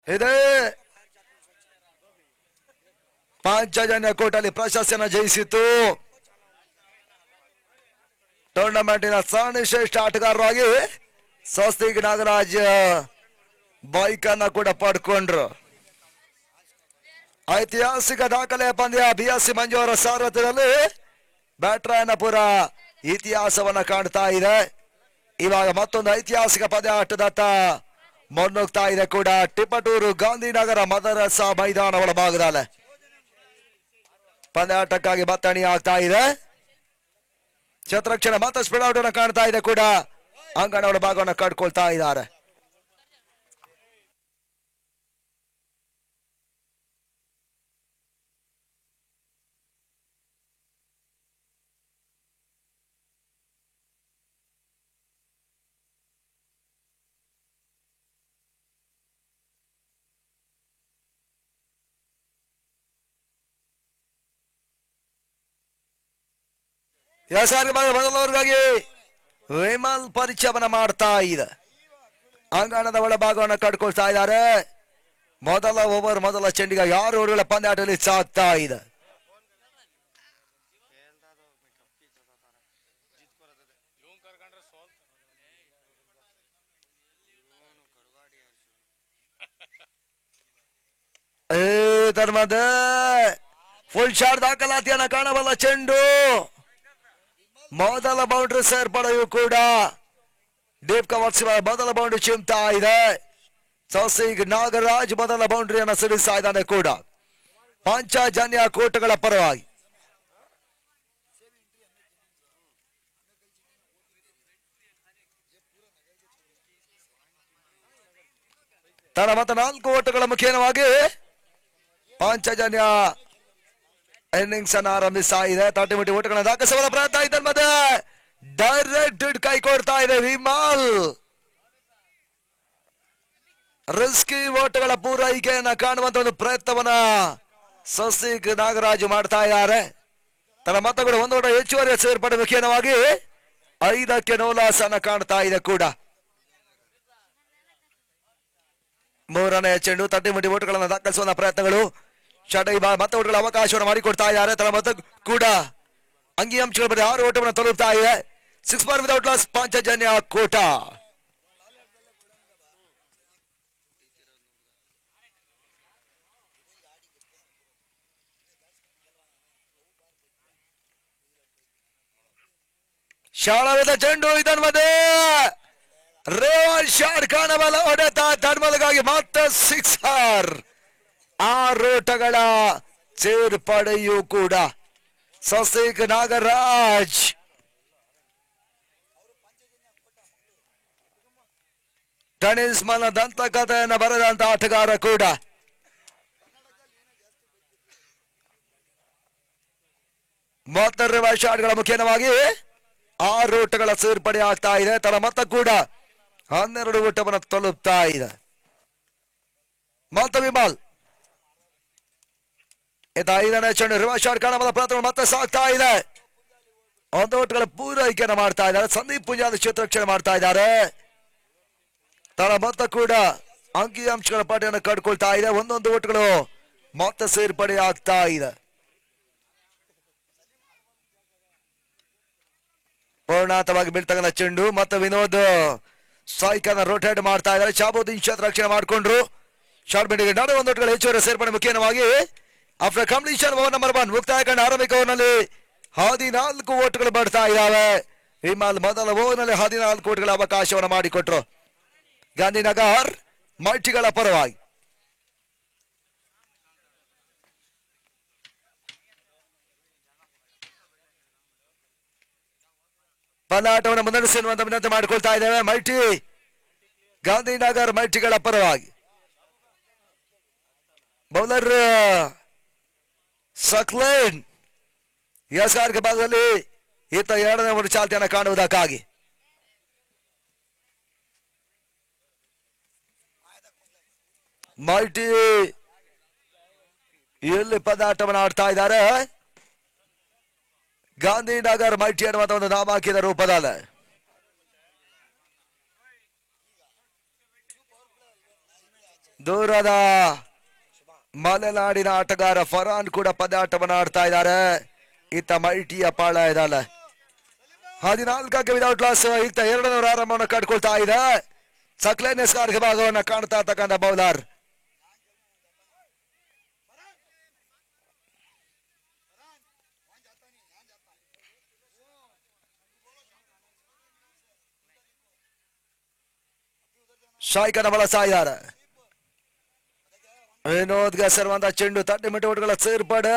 ಇದೆ ಪಾಂಚಜನ್ಯ ಕೋಟಲ್ಲಿ ಪ್ರಶಸ್ತಿಯನ್ನು ಜಯಿಸಿತು. ಟೂರ್ನಮೆಂಟಿನ ಸರ್ವಶ್ರೇಷ್ಠ ಆಟಗಾರರಾಗಿ ಸ್ವಸ್ತಿಕ್ ನಾಗರಾಜ್ ಬೈಕ್ ಅನ್ನ ಕೂಡ ಪಡ್ಕೊಂಡ್ರು. ಐತಿಹಾಸಿಕ ದಾಖಲೆ ಪಂದ್ಯ BSC ಮಂಜು ಅವರ ಸಾರಥ್ಯದಲ್ಲಿ ಬ್ಯಾಟ್ರಾಯನಪುರ ಇತಿಹಾಸವನ್ನ ಕಾಣ್ತಾ ಇದೆ. ಇವಾಗ ಮತ್ತೊಂದು ಐತಿಹಾಸಿಕ ಪಂದ್ಯ ಆಟದತ್ತ ಮುನ್ನುಗ್ತಾ ಇದೆ ಕೂಡ. ಟಿಪಟೂರು ಗಾಂಧಿನಗರ ಮದರಸ ಮೈದಾನ ಒಳಭಾಗದಲ್ಲಿ ಪಂದ್ಯಾಟಕ್ಕಾಗಿ ಬತ್ತಣಿ ಆಗ್ತಾ ಇದೆ. ಶತರಕ್ಷಣ ಮತ್ತೆ ಸ್ಪೀಡ್ ಔಟ್ ಅನ್ನು ಕಾಣ್ತಾ ಇದೆ ಕೂಡ. ಅಂಗಣ ಒಳಭಾಗವನ್ನು ಕಟ್ಕೊಳ್ತಾ ಇದ್ದಾರೆ. ಮೊದಲವರಿಗಾಗಿ ವಿಮಲ್ ಪರಿಚಯವನ್ನ ಮಾಡ್ತಾ ಇದೆ. ಅಂಗಣದ ಒಳಭಾಗವನ್ನು ಕಟ್ಕೊಳ್ತಾ ಇದ್ದಾರೆ. ಮೊದಲ ಓವರ್ ಮೊದಲ ಚೆಂಡಿಗೆ 6 ಓವರ್ಗಳ ಪಂದ್ಯಾಟದಲ್ಲಿ ಸಾಗ್ತಾ ಇದೆ. ಧರ್ಮದ ಫುಲ್ ಶಾಟ್ ದಾಖಲಾತಿಯನ್ನ ಕಾಣಬಲ್ಲ ಚೆಂಡು. ಮೊದಲ ಬೌಂಡ್ರಿ ಸೇರ್ಪಡೆಯೂ ಕೂಡ ಡೀಪ್ ಕವರ್ಸ್ ಮೊದಲ ಬೌಂಡ್ರಿ ಚಿಮ್ತಾ ಇದೆ. ಸ್ವಸ್ತಿಕ್ ನಾಗರಾಜ್ ಮೊದಲ ಬೌಂಡ್ರಿಯನ್ನು ಸಿಡಿಸ್ತಾ ಇದ್ದಾನೆ ಕೂಡ ಪಾಂಚಜನ್ಯ ಕೋಟಗಳ ಪರವಾಗಿ. ತನ್ನ ಮತ್ತೆ 4 ಓಟಗಳ ಮುಖೇನವಾಗಿ ಪಾಂಚಜನ್ಯ ಇನ್ನಿಂಗ್ಸ್ ಅನ್ನು ಆರಂಭಿಸ್ತಾ ಇದೆ. 30 ಓಟಗಳನ್ನು ದಾಖಲಿಸುವ ಪ್ರಯತ್ನ ಇದೆ. ಮತ್ತೆ ಡೈರೆಕ್ಟ್ ಕೈ ಕೊಡ್ತಾ ಇದೆ ವಿಮಲ್. ರಿಸ್ಕಿ ಓಟಗಳ ಪೂರೈಕೆಯನ್ನ ಕಾಣುವಂತ ಒಂದು ಪ್ರಯತ್ನವನ್ನ ಸ್ವಸ್ತಿಕ್ ನಾಗರಾಜ್ ಮಾಡ್ತಾ ಇದ್ದಾರೆ. ತನ್ನ ಮತಗಳು 1 ಓಟ ಹೆಚ್ಚುವರಿ ಸೇರ್ಪಡೆ ಮುಖೇನವಾಗಿ 5ಕ್ಕೆ ನೋಲಾಸನ್ನ ಕಾಣ್ತಾ ಇದೆ ಕೂಡ. 3ನೇ ಚೆಂಡು 30 ಓಟಗಳನ್ನು ದಾಖಲಿಸುವ ಪ್ರಯತ್ನಗಳು. ಶಟೈಬಾ ಮತ್ತೆ ಓಟಗಳ ಅವಕಾಶವನ್ನು ಮಾಡಿಕೊಡ್ತಾ ಇದ್ದಾರೆ. ತನ್ನ ಮತ ಕೂಡ ಅಂಕಿ ಅಂಶಗಳ ಬರೀ 6 ಓಟವನ್ನು ತಲುಪ್ತಾ ಇದೆ. 6 ಬಾರ್ ವಿದೌಟ್ ಲಾಸ್ ಪಾಂಚಜನ್ಯ ಕೋಟ. ಶಾಳವಿದ ಚೆಂಡು ಇದನ್ಮದೆ ರೇವಲ್ ಶಾಟ್ ಕಾಣಬಲ್ಲ ಹೊಡೆತ ಧರ್ಮದಗಾಗಿ ಮತ್ತೆ 6 6 ಓಟಗಳ ಸೇರ್ಪಡೆಯೂ ಕೂಡ ಸ್ವಸ್ತಿಕ್ ನಾಗರಾಜ್. ಟೆನಿಸ್ ಮನ ದಂತಕಥೆಯನ್ನು ಬರೆದಂತ ಆಟಗಾರ ಕೂಡ. ಮತ್ತೆ ರಿವರ್ಸ್ ಶಾಟ್ಗಳ ಮುಖೇನವಾಗಿ 6 ಓಟಗಳ ಸೇರ್ಪಡೆ ಆಗ್ತಾ ಇದೆ. ತನ್ನ ಮತ ಕೂಡ 12 ಓಟವನ್ನು ತಲುಪ್ತಾ ಇದೆ. ಮತ್ತೆ ವಿಮಲ್ 5ನೇ ಚೆಂಡು ರಿವರ್ಸ್ ಶಾಟ್ ಕಾಣಬಲ್ಲ ಪ್ರಯತ್ನ ಮತ್ತೆ ಸಾಗ್ತಾ ಇದೆ. 1 ಓಟಗಳ ಪೂರೈಕೆಯನ್ನು ಮಾಡ್ತಾ ಇದ್ದಾರೆ. ಸಂದೀಪ್ ಪುಂಜಾಲ್ ಕ್ಷೇತ್ರರಕ್ಷಣೆ ಮಾಡ್ತಾ ಇದ್ದಾರೆ. ತನ್ನ ಮತ ಕೂಡ ಅಂಕಿ ಅಂಶಗಳ ಪಟ್ಟಿಯನ್ನು ಕಟ್ಕೊಳ್ತಾ ಇದೆ. 1 ಓಟಗಳು ಮತ್ತೆ ಸೇರ್ಪಡೆ ಆಗ್ತಾ ಇದೆ. ಪೂರ್ಣಾತವಾಗಿ ಬೀಳ್ತಕ್ಕಂಥ ಚೆಂಡು ಮತ್ತೆ ವಿನೋದ್ ಸ್ಟ್ರೈಕ್ ಅನ್ನ ರೋಟೇಟ್ ಮಾಡ್ತಾ ಇದ್ದಾರೆ. ಶಾಬುದ್ದೀನ್ ಕ್ಷೇತ್ರರಕ್ಷಣೆ ಮಾಡಿಕೊಂಡ್ರು. ಶಾರ್ಟ್ ಬಿಂಡಿಗೆ 1 ಓಟಗಳ ಹೆಚ್ಚುವರಿ ಸೇರ್ಪಡೆ ಮುಖೇನವಾಗಿ ಆಫ್ಟರ್ ಕಂಪ್ಲೀಷನ್ ಓವರ್ ನಂಬರ್ 1 ಮುಕ್ತಾಯ ಕಂಡ ಆರಂಭಿಕ ಓವರ್ನಲ್ಲಿ 14 ಓಟಗಳು ಬರ್ತಾ ಇದ್ದಾವೆ. ವಿಮಲ್ ಮೊದಲ ಓವರ್ನಲ್ಲಿ 14 ಓಟಗಳ ಅವಕಾಶವನ್ನು ಮಾಡಿಕೊಟ್ರು ಗಾಂಧಿನಗರ್ ಮಲ್ಟಿಗಳ ಪರವಾಗಿ. ಪಂದ್ಯಾಟವನ್ನು ಮುನ್ನಡೆಸುವಂತ ವಿನಂತಿ ಮಾಡಿಕೊಳ್ತಾ ಇದ್ದೇವೆ ಮಲ್ಟಿ ಗಾಂಧಿನಗರ್ ಮಲ್ಟಿಗಳ ಪರವಾಗಿ. ಬೌಲರ್ ಸಕ್ಲೇನ್ ಎಸ್ಆರ್ಗೆ ಭಾಗದಲ್ಲಿ ಈತ 2ನೇ ಓವರ್ ಚಾಲ್ತಿಯನ್ನು ಕಾಣುವುದಕ್ಕಾಗಿ ಮಲ್ಟಿ ಇಲ್ಲಿ ಪಂದ್ಯಾಟವನ್ನು ಆಡ್ತಾ ಇದ್ದಾರೆ. ಗಾಂಧಿನಗರ್ ಮಲ್ಟಿ ಅನ್ನುವಂತ ಒಂದು ನಾಮಾಂಕಿತ ರೂಪದಲ್ಲಿ ದೂರದ ಮಲೆನಾಡಿನ ಆಟಗಾರ ಫರಾನ್ ಕೂಡ ಪಂದ್ಯಾಟವನ್ನು ಆಡ್ತಾ ಇದ್ದಾರೆ. ಈತ ಮೈಟಿಯ ಪಾಳ ಇದ್ದಾಳೆ. 14ಕ್ಕೆ ವಿದೌಟ್ ಲಾಸ್. ಈತ 200 ಆರಂಭವನ್ನು ಕಟ್ಕೊಳ್ತಾ ಇದೆ. ಸಕ್ಲೇನೆಸ್ಗಾರ್ಗೆ ಭಾಗವನ್ನು ಕಾಣ್ತಾ ಇರ್ತಕ್ಕಂಥ ಬೌಲರ್. ಶಾಯ್ಕನ ಬಳಸ್ತಾ ಇದ್ದಾರೆ. ವಿನೋದ್ಗೆ ಸೇರುವಂತ ಚೆಂಡು 30 ಮೀಟರ್ಗಳ ಸೇರ್ಪಡೆ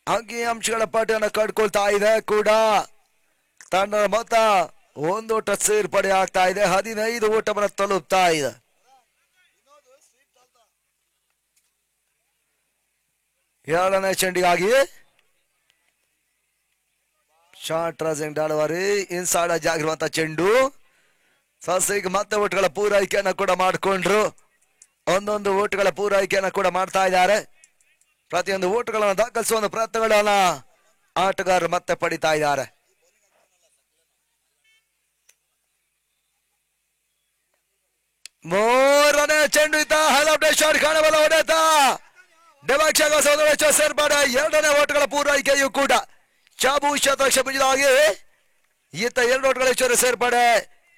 ಅಂಕಿ ಅಂಶಗಳ ಪಟ್ಟಿಯನ್ನು ಕಟ್ಕೊಳ್ತಾ ಇದೆ. ಕೂಡ ತಂಡದ ಮೊತ್ತ 1 ಓಟ ಸೇರ್ಪಡೆ ಆಗ್ತಾ ಇದೆ. 15 ಓಟವನ್ನು ತಲುಪ್ತಾ ಇದೆ. ಎರಡನೇ ಚೆಂಡಿಗಾಗಿ ಶಾರ್ಟ್ ರಸಿಂಗ್ ಡೆಲಿವರಿ ಇನ್ಸೈಡ್ ಆಗಿರುವಂತ ಚೆಂಡು. ಸಸಿಗ್ ಮತ್ತೆ ಓಟ್ಗಳ ಪೂರೈಕೆಯನ್ನು ಕೂಡ ಮಾಡಿಕೊಂಡ್ರು. ಒಂದೊಂದು ಓಟ್ಗಳ ಪೂರೈಕೆಯನ್ನು ಕೂಡ ಮಾಡ್ತಾ ಇದ್ದಾರೆ. ಪ್ರತಿಯೊಂದು ಓಟ್ಗಳನ್ನು ದಾಖಲಿಸುವ ಪ್ರಯತ್ನಗಳನ್ನ ಆಟಗಾರರು ಮತ್ತೆ ಪಡಿತಾ ಇದ್ದಾರೆ. ಮೂರನೇ ಚೆಂಡು ಇದ್ದ ಹಲವು ಶಾಟ್ ಕಾಣಬಲ್ಲ ಹೊಡೆತ ಸೇರ್ಪಡೆ. ಎರಡನೇ ಓಟ್ಗಳ ಪೂರೈಕೆಯೂ ಕೂಡ ಚಾಬು ಶತಕ್ಷಮಿದಾಗಿ ಈತ 2 ಓಟ್ಗಳ ಹೆಚ್ಚುವರಿ ಸೇರ್ಪಡೆ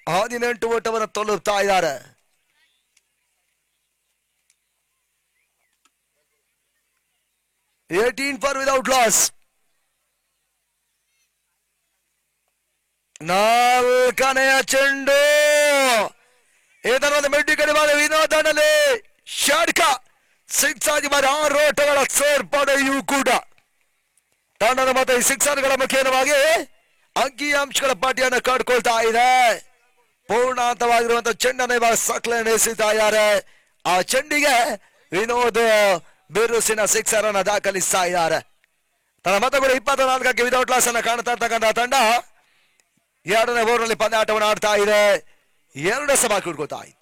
18 ಓಟವನ್ನು ತಲುಪ್ತಾ ಇದ್ದಾರೆ. For without loss. 4ನೆಯ ಚೆಂಡು ಇದರ ಮಿಡ್ಡಿ ಕಡಿಮೆ ವಿನೋದನಲ್ಲಿ ಷಡ್ಕ 6 ಆಗಿ 6 ಓಟಗಳ ಸೇರ್ಪಡೆಯೂ ಕೂಡ ತಂಡದ ಮತ್ತೆ ಈ 6 ಮುಖೇನವಾಗಿ ಅಂಕಿ ಅಂಶಗಳ ಪಟ್ಟಿಯನ್ನು ಕಟ್ಕೊಳ್ತಾ ಇದೆ. ಪೂರ್ಣಾಂತವಾಗಿರುವಂತಹ ಚೆಂಡನ್ನು ಇವಾಗ ಸಕ್ಲೇನ್ ಎಸೆತಾ ಇದ್ದಾರೆ. ಆ ಚೆಂಡಿಗೆ ವಿನೋದ್ ಬಿರುಸಿನ 6 ಅನ್ನು ದಾಖಲಿಸ್ತಾ ಇದ್ದಾರೆ. ತನ್ನ ಮತ್ತೆ ಕೂಡ 24ಕ್ಕೆ ವಿದೌಟ್ ಲಾಸ್ ಅನ್ನು ಕಾಣ್ತಾ ಇರ್ತಕ್ಕಂಥ ತಂಡ 2ನೇ ಓವರ್ನಲ್ಲಿ ಪಂದ್ಯಾಟವನ್ನು ಆಡ್ತಾ ಇದೆ. 2 ಸಭಾ ಕುಡ್ಕೋತಾ ಇದೆ.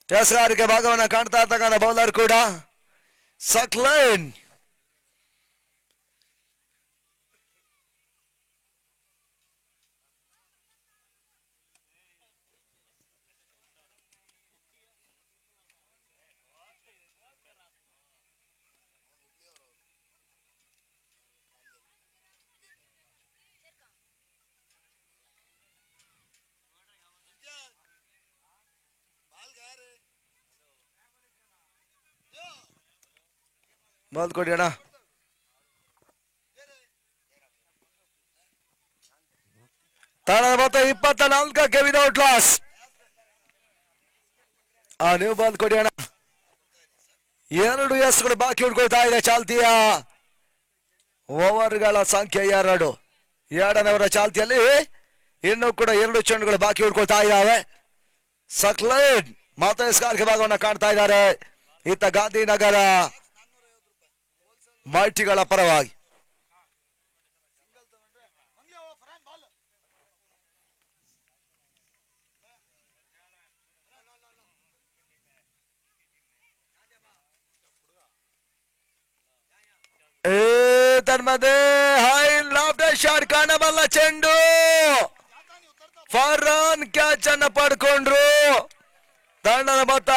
ಟೆಸ್ಗಾರಿಕೆ ಭಾಗವನ್ನು ಕಾಣ್ತಾ ಇರ್ತಕ್ಕಂಥ ಬೌಲರ್ ಕೂಡ ಸಕ್ಲೇನ್. ಬಾಲ್ ಕೊಡಿ ಅಣ್ಣ. ತಂಡದ ಮೊತ್ತ 24ಕ್ಕೆ ವಿದೌಟ್ ಲಾಸ್. ನೀವು ಬಾಲ್ ಕೊಡಿ ಅಣ್ಣ. 2 ಎಸ್ಗಳು ಬಾಕಿ ಉಳ್ಕೊಳ್ತಾ ಇದೆ. ಚಾಲ್ತಿಯ ಓವರ್ಗಳ ಸಂಖ್ಯೆ 2. 2ನೇ ಓವರ್ ಚಾಲ್ತಿಯಲ್ಲಿ ಇನ್ನೂ ಕೂಡ 2 ಚೆಂಡುಗಳು ಬಾಕಿ ಉಳ್ಕೊಳ್ತಾ ಇದ್ದಾವೆ. ಸಕ್ಲೇನ್ ಮತ್ತೆ ಸ್ಕಾರ್ಗೆ ಭಾಗವನ್ನು ಕಾಣ್ತಾ ಇದ್ದಾರೆ. ಈತ ಗಾಂಧಿನಗರ ಮೈಟಿಗಳ ಪರವಾಗಿ. ತನ್ಮದೆ ಹೈ ಲಾಫ್ಟ್ ಶಾಟ್ ಕಾಣಬಲ್ಲ ಚೆಂಡು. ಫರಾನ್ ಕ್ಯಾಚ್ ಅನ್ನು ಪಡ್ಕೊಂಡ್ರು. ತಂಡದ ಮೊತ್ತ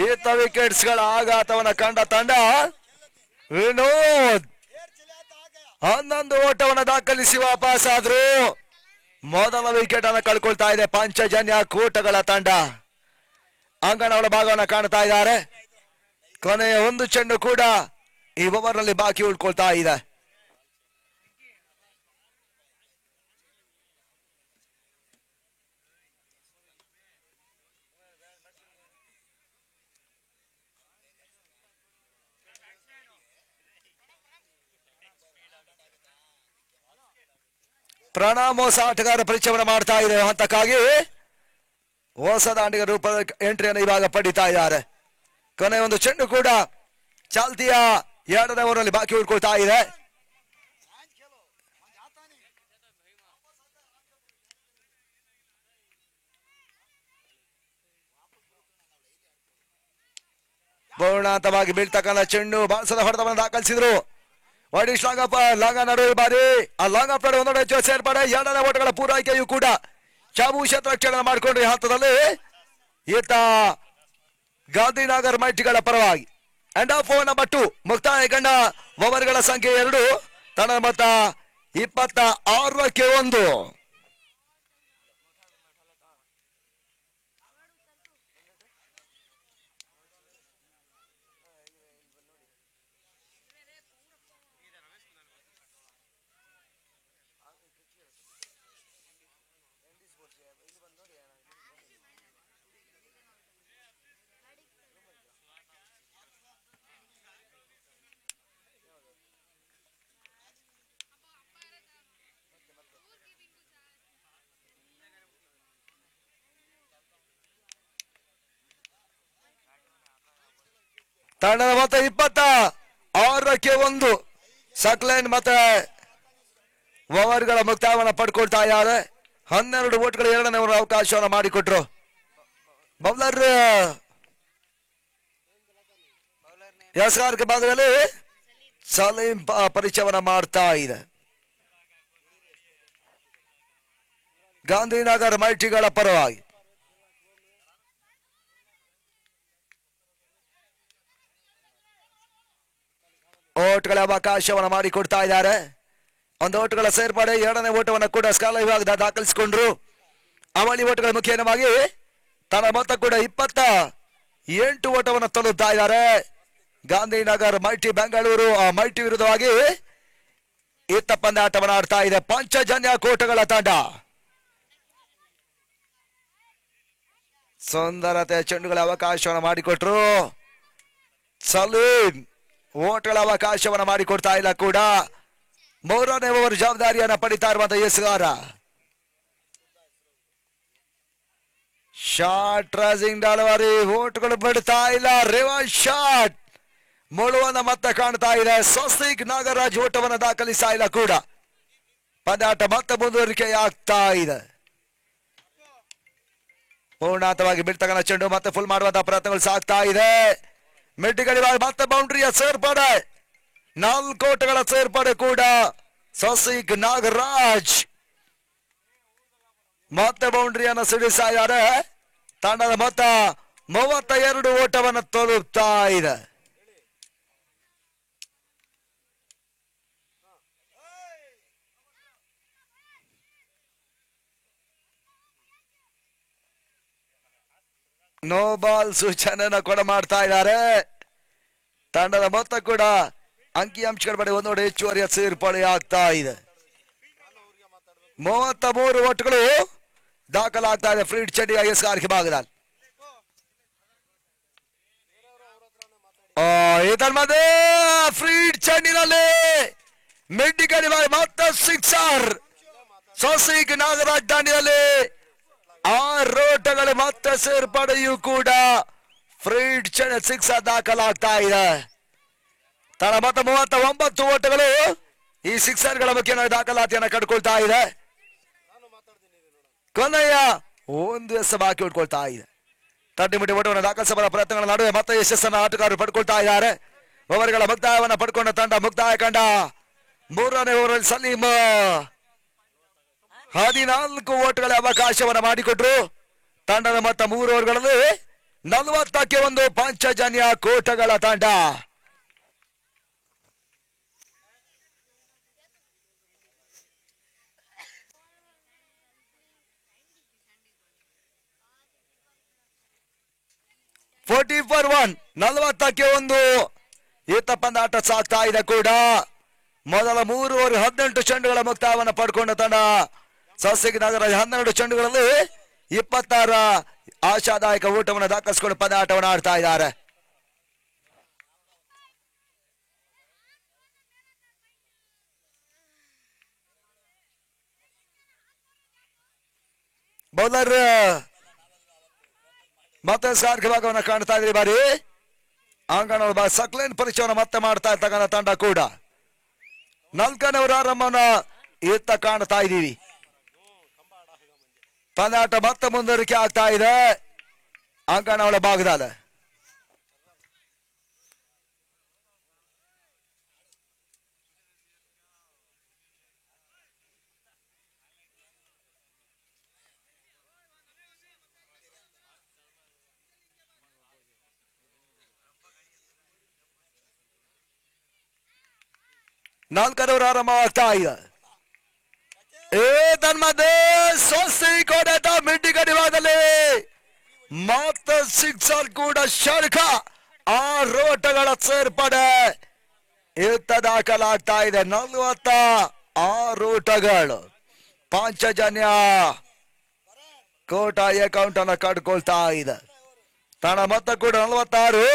ಈತ ವಿಕೆಟ್ಸ್ ಗಳ ಆಘಾತವನ್ನ ಕಂಡ ತಂಡ ವಿನೋದ್ 11 ಓಟವನ್ನು ದಾಖಲಿಸಿ ವಾಪಸ್ ಆದ್ರು. ಮೊದಲ ವಿಕೆಟ್ ಅನ್ನು ಕಳ್ಕೊಳ್ತಾ ಇದೆ ಪಂಚಜನ್ಯ ಕೂಟಗಳ ತಂಡ. ಅಂಗಣಗಳ ಭಾಗವನ್ನು ಕಾಣ್ತಾ ಇದ್ದಾರೆ. ಕೊನೆಯ 1 ಚೆಂಡು ಕೂಡ ಈ ಓವರ್ ನಲ್ಲಿ ಬಾಕಿ ಉಳ್ಕೊಳ್ತಾ ಇದೆ. ಪ್ರಣಾಮ್ ಹೊಸ ಆಟಗಾರ ಪರಿಚಯವನ್ನು ಮಾಡ್ತಾ ಇದೆ. ಹಂತಕ್ಕಾಗಿ ಹೊಸ ದಾಂಡಿಗ ರೂಪದ ಎಂಟ್ರಿಯನ್ನು ಇವಾಗ ಪಡಿತಾ ಇದ್ದಾರೆ. ಕೊನೆ 1 ಚೆಂಡು ಕೂಡ ಚಾಲ್ತಿಯ 2ನೇ ಓವರ್ನಲ್ಲಿ ಬಾಕಿ ಉಳ್ಕೊಳ್ತಾ ಇದೆ. ಪೂರ್ಣಾಂತವಾಗಿ ಬೀಳ್ತಕ್ಕಂಥ ಚೆಂಡು ಬಾಲ್ಸದ ಹೊಡೆತವನ್ನು ದಾಖಲಿಸಿದ್ರು. ವೈಡಿಶ್ ಲಾಂಗಪ್ಪ ಲಾಂಗ ನಡುವೆ ಬಾರಿ ಆ ಲಾಂಗಪ್ಪ ಒಂದೊಂದು ಹೆಚ್ಚು ಸೇರ್ಪಡೆ ಎರಡನೇ ಓಟಗಳ ಪೂರೈಕೆಯೂ ಕೂಡ ಶಾಬು ಶತರಕ್ಷಣೆ ಮಾಡಿಕೊಂಡ್ರೆ ಈ ಹಂತದಲ್ಲಿ ಈತ ಗಾಂಧಿನಗರ್ ಮೈಟಿಗಳ ಪರವಾಗಿ ಅಂಡ್ ಆಫ್ ನಂಬರ್ 2 ಮುಕ್ತಾಯ ಕಂಡ ಓವರ್ಗಳ ಸಂಖ್ಯೆ 2 ತನ್ನ ಮೊತ್ತ 26-1. ತಂಡದ ಮೊತ್ತ 26-1. ಸಕ್ಲೈನ್ ಮತ್ತೆ ಓವರ್ಗಳ ಮುಕ್ತಾಯವನ್ನು ಪಡ್ಕೊಳ್ತಾ ಇದ್ದಾರೆ. 12 ಓಟ್ಗಳು 2ನೇ ಓವರ್ ಅವಕಾಶವನ್ನು ಮಾಡಿಕೊಟ್ರು. ಬೌಲರ್ ಎಸ್ಆರ್ ಭಾಗದಲ್ಲಿ ಸಲೀಂ ಪರಿಚಯವನ್ನ ಮಾಡ್ತಾ ಇದೆ. ಗಾಂಧಿನಗರ್ ಮೈಟಿಗಳ ಪರವಾಗಿ ಓಟ್ಗಳ ಅವಕಾಶವನ್ನು ಮಾಡಿಕೊಡ್ತಾ ಇದ್ದಾರೆ. ಒಂದು ಓಟ್ಗಳ ಸೇರ್ಪಡೆ 2ನೇ ಓಟವನ್ನು ಕೂಡ ಸ್ಕಾಲ ವಿಭಾಗದ ದಾಖಲಿಸಿಕೊಂಡ್ರು. ಅವಳಿ ಓಟ್ಗಳ ಮುಖ್ಯವಾಗಿ ತನ್ನ ಮೊತ್ತ ಕೂಡ 28 ಓಟವನ್ನು ತಲುಪ್ತಾ ಇದ್ದಾರೆ. ಗಾಂಧಿನಗರ್ ಮೈಟಿ ಬೆಂಗಳೂರು ಮೈಟಿ ವಿರುದ್ಧವಾಗಿ ಈತ ಪಂದ್ಯಾಟವನ್ನು ಆಡ್ತಾ ಇದೆ. ಪಂಚಜನ್ಯ ಕೋಟಗಳ ತಂಡ ಸುಂದರತೆ ಚೆಂಡುಗಳ ಅವಕಾಶವನ್ನು ಮಾಡಿಕೊಟ್ರು. ಸಲೀಂ ಓಟ್ಗಳ ಅವಕಾಶವನ್ನು ಮಾಡಿಕೊಡ್ತಾ ಇಲ್ಲ ಕೂಡ 3ನೇ ಓವರ್ ಜವಾಬ್ದಾರಿಯನ್ನು ಪಡಿತಾ ಇರುವಂತಹ ಎಸ್ಗಾರ. ಶಾರ್ಟ್ ರೈಸಿಂಗ್ ಡೆಲಿವರಿ ಓಟ್ಗಳು ಬಿಡ್ತಾ ಇಲ್ಲ. ರಿವರ್ಸ್ ಶಾಟ್ ಮುಳುವನ್ನ ಮತ್ತೆ ಕಾಣ್ತಾ ಇದೆ. ಸ್ವಸ್ತಿಕ್ ನಾಗರಾಜ್ ಓಟವನ್ನು ದಾಖಲಿಸ್ತಾ ಇಲ್ಲ ಕೂಡ ಪಂದ್ಯಾಟ ಮತ್ತೆ ಮುಂದುವರಿಕೆ ಆಗ್ತಾ ಇದೆ. ಪೂರ್ಣಾಂತವಾಗಿ ಬಿಡ್ತಕ್ಕಂಥ ಚೆಂಡು ಮತ್ತೆ ಫುಲ್ ಮಾಡುವಂತಹ ಪ್ರಯತ್ನಗಳು ಸಾಗ್ತಾ ಇದೆ. ಮಿಡ್ಡಿಗಡಿ ಮತ್ತೆ ಬೌಂಡ್ರಿಯ ಸೇರ್ಪಡೆ 4 ಓಟಗಳ ಸೇರ್ಪಡೆ ಕೂಡ ಸ್ವಸ್ತಿಕ್ ನಾಗರಾಜ್ ಮತ್ತೆ ಬೌಂಡ್ರಿಯನ್ನು ಸಿಡಿಸ್ತಾ ಇದ್ದಾರೆ. ತಂಡದ ಮೊತ್ತ 32 ಓಟವನ್ನು ತಲುಪ್ತಾ ಇದೆ. ನೋ ಬಾಲ್ ಸೂಚನೆಯನ್ನು ಕೂಡ ಮಾಡ್ತಾ ಇದ್ದಾರೆ. ತಂಡದ ಮೊತ್ತ ಕೂಡ ಅಂಕಿಅಂಶಗಳ ಬಳಿ ಒಂದೊಡೆ ಹೆಚ್ಚುವರಿಯ ಸೇರ್ಪಡೆ ಆಗ್ತಾ ಇದೆ. 33 ಓಟ್ಗಳು ದಾಖಲಾಗ್ತಾ ಇದೆ ಫ್ರೀಡ್ ಚೆಂಡಿಯ ಎಸ್ಆರ್ ಭಾಗದಲ್ಲಿ. ಇದರ ಫ್ರೀಡ್ ಚೆಂಡಿನಲ್ಲಿ ಮಿಡ್ಡಿಗಡಿ ಮತ್ತೆ ಸಿಕ್ಸರ್. ಸ್ವಸ್ತಿಕ್ ನಾಗರಾಜ್ ದಾಂಡಿಯಲ್ಲಿ 6 ಓಟಗಳು ಮತ್ತೆ ಸೇರ್ಪಡೆಯೂ ಕೂಡ ಫ್ರೀಡ್ ಚೆಂಡ್ ಸಿಕ್ಸರ್ ದಾಖಲಾಗ್ತಾ ಇದೆ. ತನ್ನ ಮೊತ್ತ 39 ಓಟಗಳು ಈ ಸಿಕ್ಸರ್ಗಳ ಮುಖ್ಯ ದಾಖಲಾತಿಯನ್ನು ಕಟ್ಕೊಳ್ತಾ ಇದೆ. ಕೊನೆಯ ಒಂದು ಎಸ್ ಬಾಕಿ ಉಟ್ಕೊಳ್ತಾ ಇದೆ. 30 ಮಿಟಿ ಓಟವನ್ನು ದಾಖಲಿಸಬಲ್ಲ ಪ್ರಯತ್ನಗಳ ನಡುವೆ ಮತ್ತೆ ಯಶಸ್ಸನ್ನು ಆಟಗಾರರು ಪಡ್ಕೊಳ್ತಾ ಇದ್ದಾರೆ. ಓವರ್ಗಳ ಮುಕ್ತಾಯವನ್ನು ಪಡ್ಕೊಂಡ ತಂಡ ಮುಕ್ತಾಯ ಕಂಡ 3ನೇ ಓವರ್ ಸಲೀಂ 14 ಓಟ್ಗಳ ಅವಕಾಶವನ್ನು ಮಾಡಿಕೊಟ್ರು. ತಂಡದ ಮೊತ್ತ 3 ಓವರ್ಗಳಲ್ಲಿ 40-1 ಪಂಚಜನ್ಯ ಕೋಟಗಳ ತಂಡ. ಫಾರ್ 1 40-1 ಈತ ಪಂದ್ಯಾಟ ಸಾಗ್ತಾ ಇದೆ ಕೂಡ. ಮೊದಲ 3 ಓವರ್ 18 ಚೆಂಡುಗಳ ಮುಕ್ತಾಯವನ್ನು ಪಡ್ಕೊಂಡ ತಂಡ ಸ್ವಸ್ತಿಕ್ ನಾಗರಾಜ್ 12 ಚೆಂಡುಗಳಲ್ಲಿ 26 ಆಶಾದಾಯಕ ಓಟವನ್ನು ದಾಖಲಿಸಿಕೊಂಡು ಪಂದ್ಯಾಟವನ್ನು ಆಡ್ತಾ ಇದ್ದಾರೆ. ಬೌಲರ್ ಮತ್ತೆ ಸಾರ್ಕ ಭಾಗವನ್ನು ಕಾಣ್ತಾ ಇದ್ರಿ. ಬಾರಿ ಅಂಗಣ ಸಕ್ಲೇನ್ ಪರಿಚಯವನ್ನು ಮತ್ತೆ ಮಾಡ್ತಾ ಇರ್ತಕ್ಕಂಥ ತಂಡ ಕೂಡ 4ನೇ ಓವರ್ ಆರಂಭವನ್ನ ಈತ ಕಾಣ್ತಾ ಇದೀವಿ. ಪಂದ್ಯಾಟ ಮತ್ತೆ ಮುಂದುವರಿಕೆ ಆಗ್ತಾ ಇದೆ ಅಂಗಣ ಭಾಗದಲ್ಲಿ. 4ನೇ ಆರಂಭವಾಗ್ತಾ ಇದೆ. ತನ್ಮಧ್ಯೆ ಸ್ವಸ್ತಿ ಕೊಡೆತ ಮಿಡ್ಡಿ ಗಡಿವಾದಲ್ಲಿ ಮತ್ತೆ ಸಿಕ್ಸರ್ ಕೂಡ ಶರ್ಖ. 6 ಓಟಗಳ ಸೇರ್ಪಡೆ ಇತ್ತ ದಾಖಲಾಗ್ತಾ ಇದೆ. 46 ಓಟಗಳು. ಪಾಂಚಜನ್ಯ ಕೋಟ ಅಕೌಂಟ್ ಅನ್ನು ಕಟ್ಕೊಳ್ತಾ ಇದೆ. ತನ್ನ ಮೊತ್ತ ಕೂಡ 46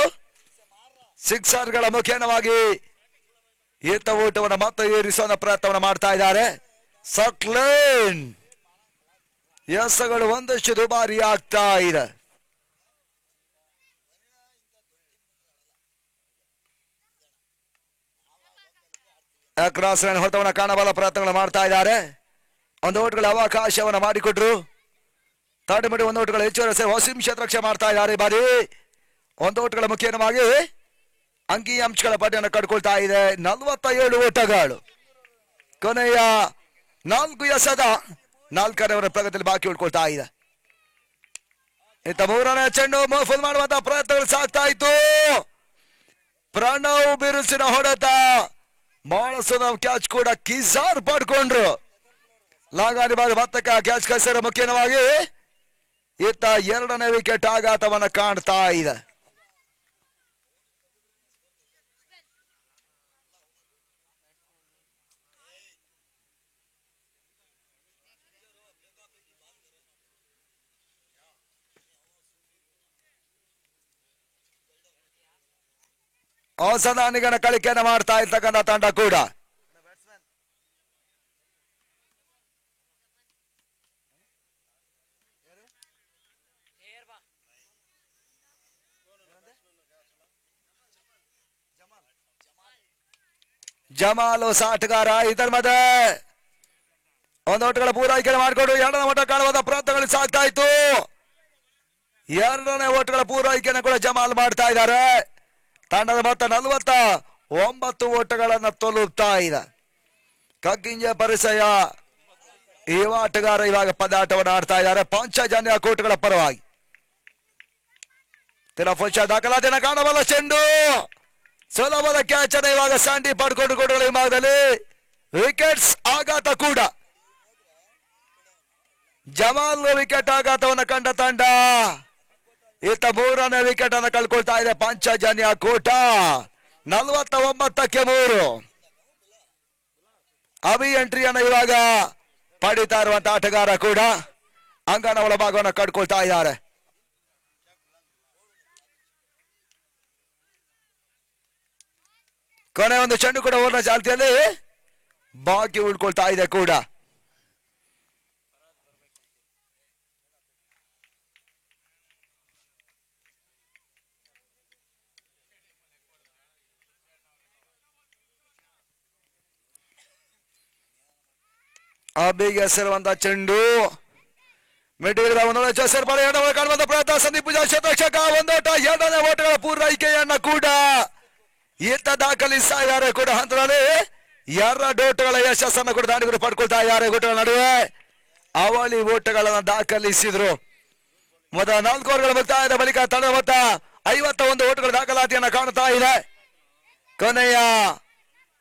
ಸಿಕ್ಸರ್ಗಳ ಮುಖೇನವಾಗಿ ಈತ ಓಟವನ್ನು ಮತ್ತೆ ಏರಿಸುವ ಪ್ರಯತ್ನವನ್ನು ಮಾಡ್ತಾ ಇದ್ದಾರೆ. ಸಕ್ಲೇನ್ ಎಸ್ಗಳು ಒಂದಷ್ಟು ದುಬಾರಿ ಆಗ್ತಾ ಇದೆ. ಕ್ರಾಸ್ ಲೈನ್ ಹೊಡೆತವನ್ನು ಕಾಣಬಲ್ಲ ಪ್ರಯತ್ನಗಳು ಮಾಡ್ತಾ ಇದ್ದಾರೆ. ಒಂದು ಓಟ್ಗಳ ಅವಕಾಶವನ್ನು ಮಾಡಿಕೊಟ್ರು. ತಾಟಿಮಡಿ ಒಂದು ಓಟ್ಗಳ ಹೆಚ್ಚುವರಿ ಸೇರಿ ವಸೀಂ ಶತರಕ್ಷೆ ಮಾಡ್ತಾ ಇದ್ದಾರೆ. ಈ ಬಾರಿ ಒಂದು ಓಟ್ಗಳ ಮುಖೇನವಾಗಿ ಅಂಕಿ ಅಂಶಗಳ ಪಟ್ಟಿಯನ್ನು ಕಟ್ಕೊಳ್ತಾ ಇದೆ. 47 ಓಟಗಳು. ಕೊನೆಯ 4 ಎಸೆದ 4ನೇ ಪ್ರಗತಿಯಲ್ಲಿ ಬಾಕಿ ಉಳ್ಕೊಳ್ತಾ ಇದೆ. ಇತ್ತ 3ನೇ ಚೆಂಡು ಫುಲ್ ಮಾಡುವಂತಹ ಪ್ರಯತ್ನಗಳು ಸಾಗ್ತಾ ಇತ್ತು. ಪ್ರಣವ್ ಬಿರುಸಿನ ಹೊಡೆತ. ಬಹಳ ಕ್ಯಾಚ್ ಕೂಡ ಕಿಸಾರ್ ಪಡ್ಕೊಂಡ್ರು. ಲಾಗಾನಿ ಬಾರಿ ಮತ್ತಕ್ಕ ಕ್ಯಾಚ್ ಕಸಿರೋ ಮುಖ್ಯವಾಗಿ ಇತ್ತ 2ನೇ ವಿಕೆಟ್ ಆಘಾತವನ್ನ ಕಾಣ್ತಾ ಇದೆ. ಹೊಸದಾನಿಗನ ಕಳಿಕೆಯನ್ನು ಮಾಡ್ತಾ ಇರ್ತಕ್ಕಂಥ ತಂಡ ಕೂಡ ಜಮಾಲು ಸಾಟಗಾರ. ಇದರ ಮಧ್ಯೆ ಒಂದು ಓಟಗಳ ಪೂರೈಕೆ ಮಾಡಿಕೊಂಡು 2ನೇ ಓಟ ಕಾಣುವ ಪ್ರಯತ್ನಗಳು ಸಾಗ್ತಾ ಇತ್ತು. 2ನೇ ಓಟಗಳ ಪೂರೈಕೆಯನ್ನು ಕೂಡ ಜಮಾಲ್ ಮಾಡ್ತಾ ಇದ್ದಾರೆ. ತಂಡದ ಮೊತ್ತ 49 ಓಟಗಳನ್ನು ತಲುಪ್ತಾ ಇದೆ. ಕಗ್ಗಿಂಜ ಪರಿಸಯ ಈ ಆಟಗಾರ ಇವಾಗ ಪದಾಟವನ್ನು ಆಡ್ತಾ ಇದ್ದಾರೆ. ಪಾಂಚಜನ್ಯ ಕೋಟಗಳ ಪರವಾಗಿ ದಾಖಲಾತಿಯನ್ನು ಕಾಣಬಲ್ಲ ಚೆಂಡು. ಸುಲಭದ ಕ್ಯಾಚ್ ಅನ್ನು ಇವಾಗ ಸ್ಯಾಂಡಿ ಪಡ್ಕೊಂಡು ಕೊಡುವ ಈ ಭಾಗದಲ್ಲಿ ವಿಕೆಟ್ಸ್ ಆಘಾತ ಕೂಡ. ಜಮಾಲ್ ವಿಕೆಟ್ ಆಘಾತವನ್ನು ಕಂಡ ತಂಡ ಇತ್ತ 3ನೇ ವಿಕೆಟ್ ಅನ್ನು ಕಳ್ಕೊಳ್ತಾ ಇದೆ. ಪಾಂಚಜನ್ಯ ಕೋಟ 49ಕ್ಕೆ 3. ಅಭಿ ಎಂಟ್ರಿಯನ್ನು ಇವಾಗ ಪಡಿತಾ ಇರುವಂತಹ ಆಟಗಾರ ಕೂಡ ಅಂಗನ ಒಳಭಾಗವನ್ನು ಕಟ್ಕೊಳ್ತಾ ಇದ್ದಾರೆ. ಕೊನೆ ಒಂದು ಚೆಂಡು ಕೂಡ ಓವರ್ನ ಚಾಲ್ತಿಯಲ್ಲಿ ಬಾಕಿ ಉಳ್ಕೊಳ್ತಾ ಇದೆ ಕೂಡ. ಅಬಿಗೆ ಸೇರುವಂತಹ ಚೆಂಡು ಮಿಡಿದ ಒಂದು ಸೇರ್ಪಡೆ ಕಾಣುವಂತ ಪ್ರಯತ್ನ. ಸಂದೀಪ್ ಪೂಜಾ ಶತರಕ್ಷಕ ಒಂದೋಟ 2ನೇ ಓಟಗಳ ಪೂರೈಕೆಯನ್ನ ಕೂಡ ಈತ ದಾಖಲಿಸ್ತಾ ಇದ್ದಾರೆ ಕೂಡ. ಹಂತದಲ್ಲಿ 2 ಓಟಗಳ ಯಶಸ್ಸನ್ನು ಕೂಡ ದಾಂಡಿಗರು ಪಡ್ಕೊಳ್ತಾ ಇದ್ದಾರೆ. ಓಟಗಳ ನಡುವೆ ಅವಳಿ ಓಟಗಳನ್ನು ದಾಖಲಿಸಿದ್ರು. ಮೊದಲ 4 ಓವರ್ಗಳ ಮುಕ್ತಾಯದ ಬಳಿಕ ತಂಡ ಮೊತ್ತ 51 ಓಟಗಳ ದಾಖಲಾತಿಯನ್ನ ಕಾಣುತ್ತಾ ಇದೆ. ಕೊನೆಯ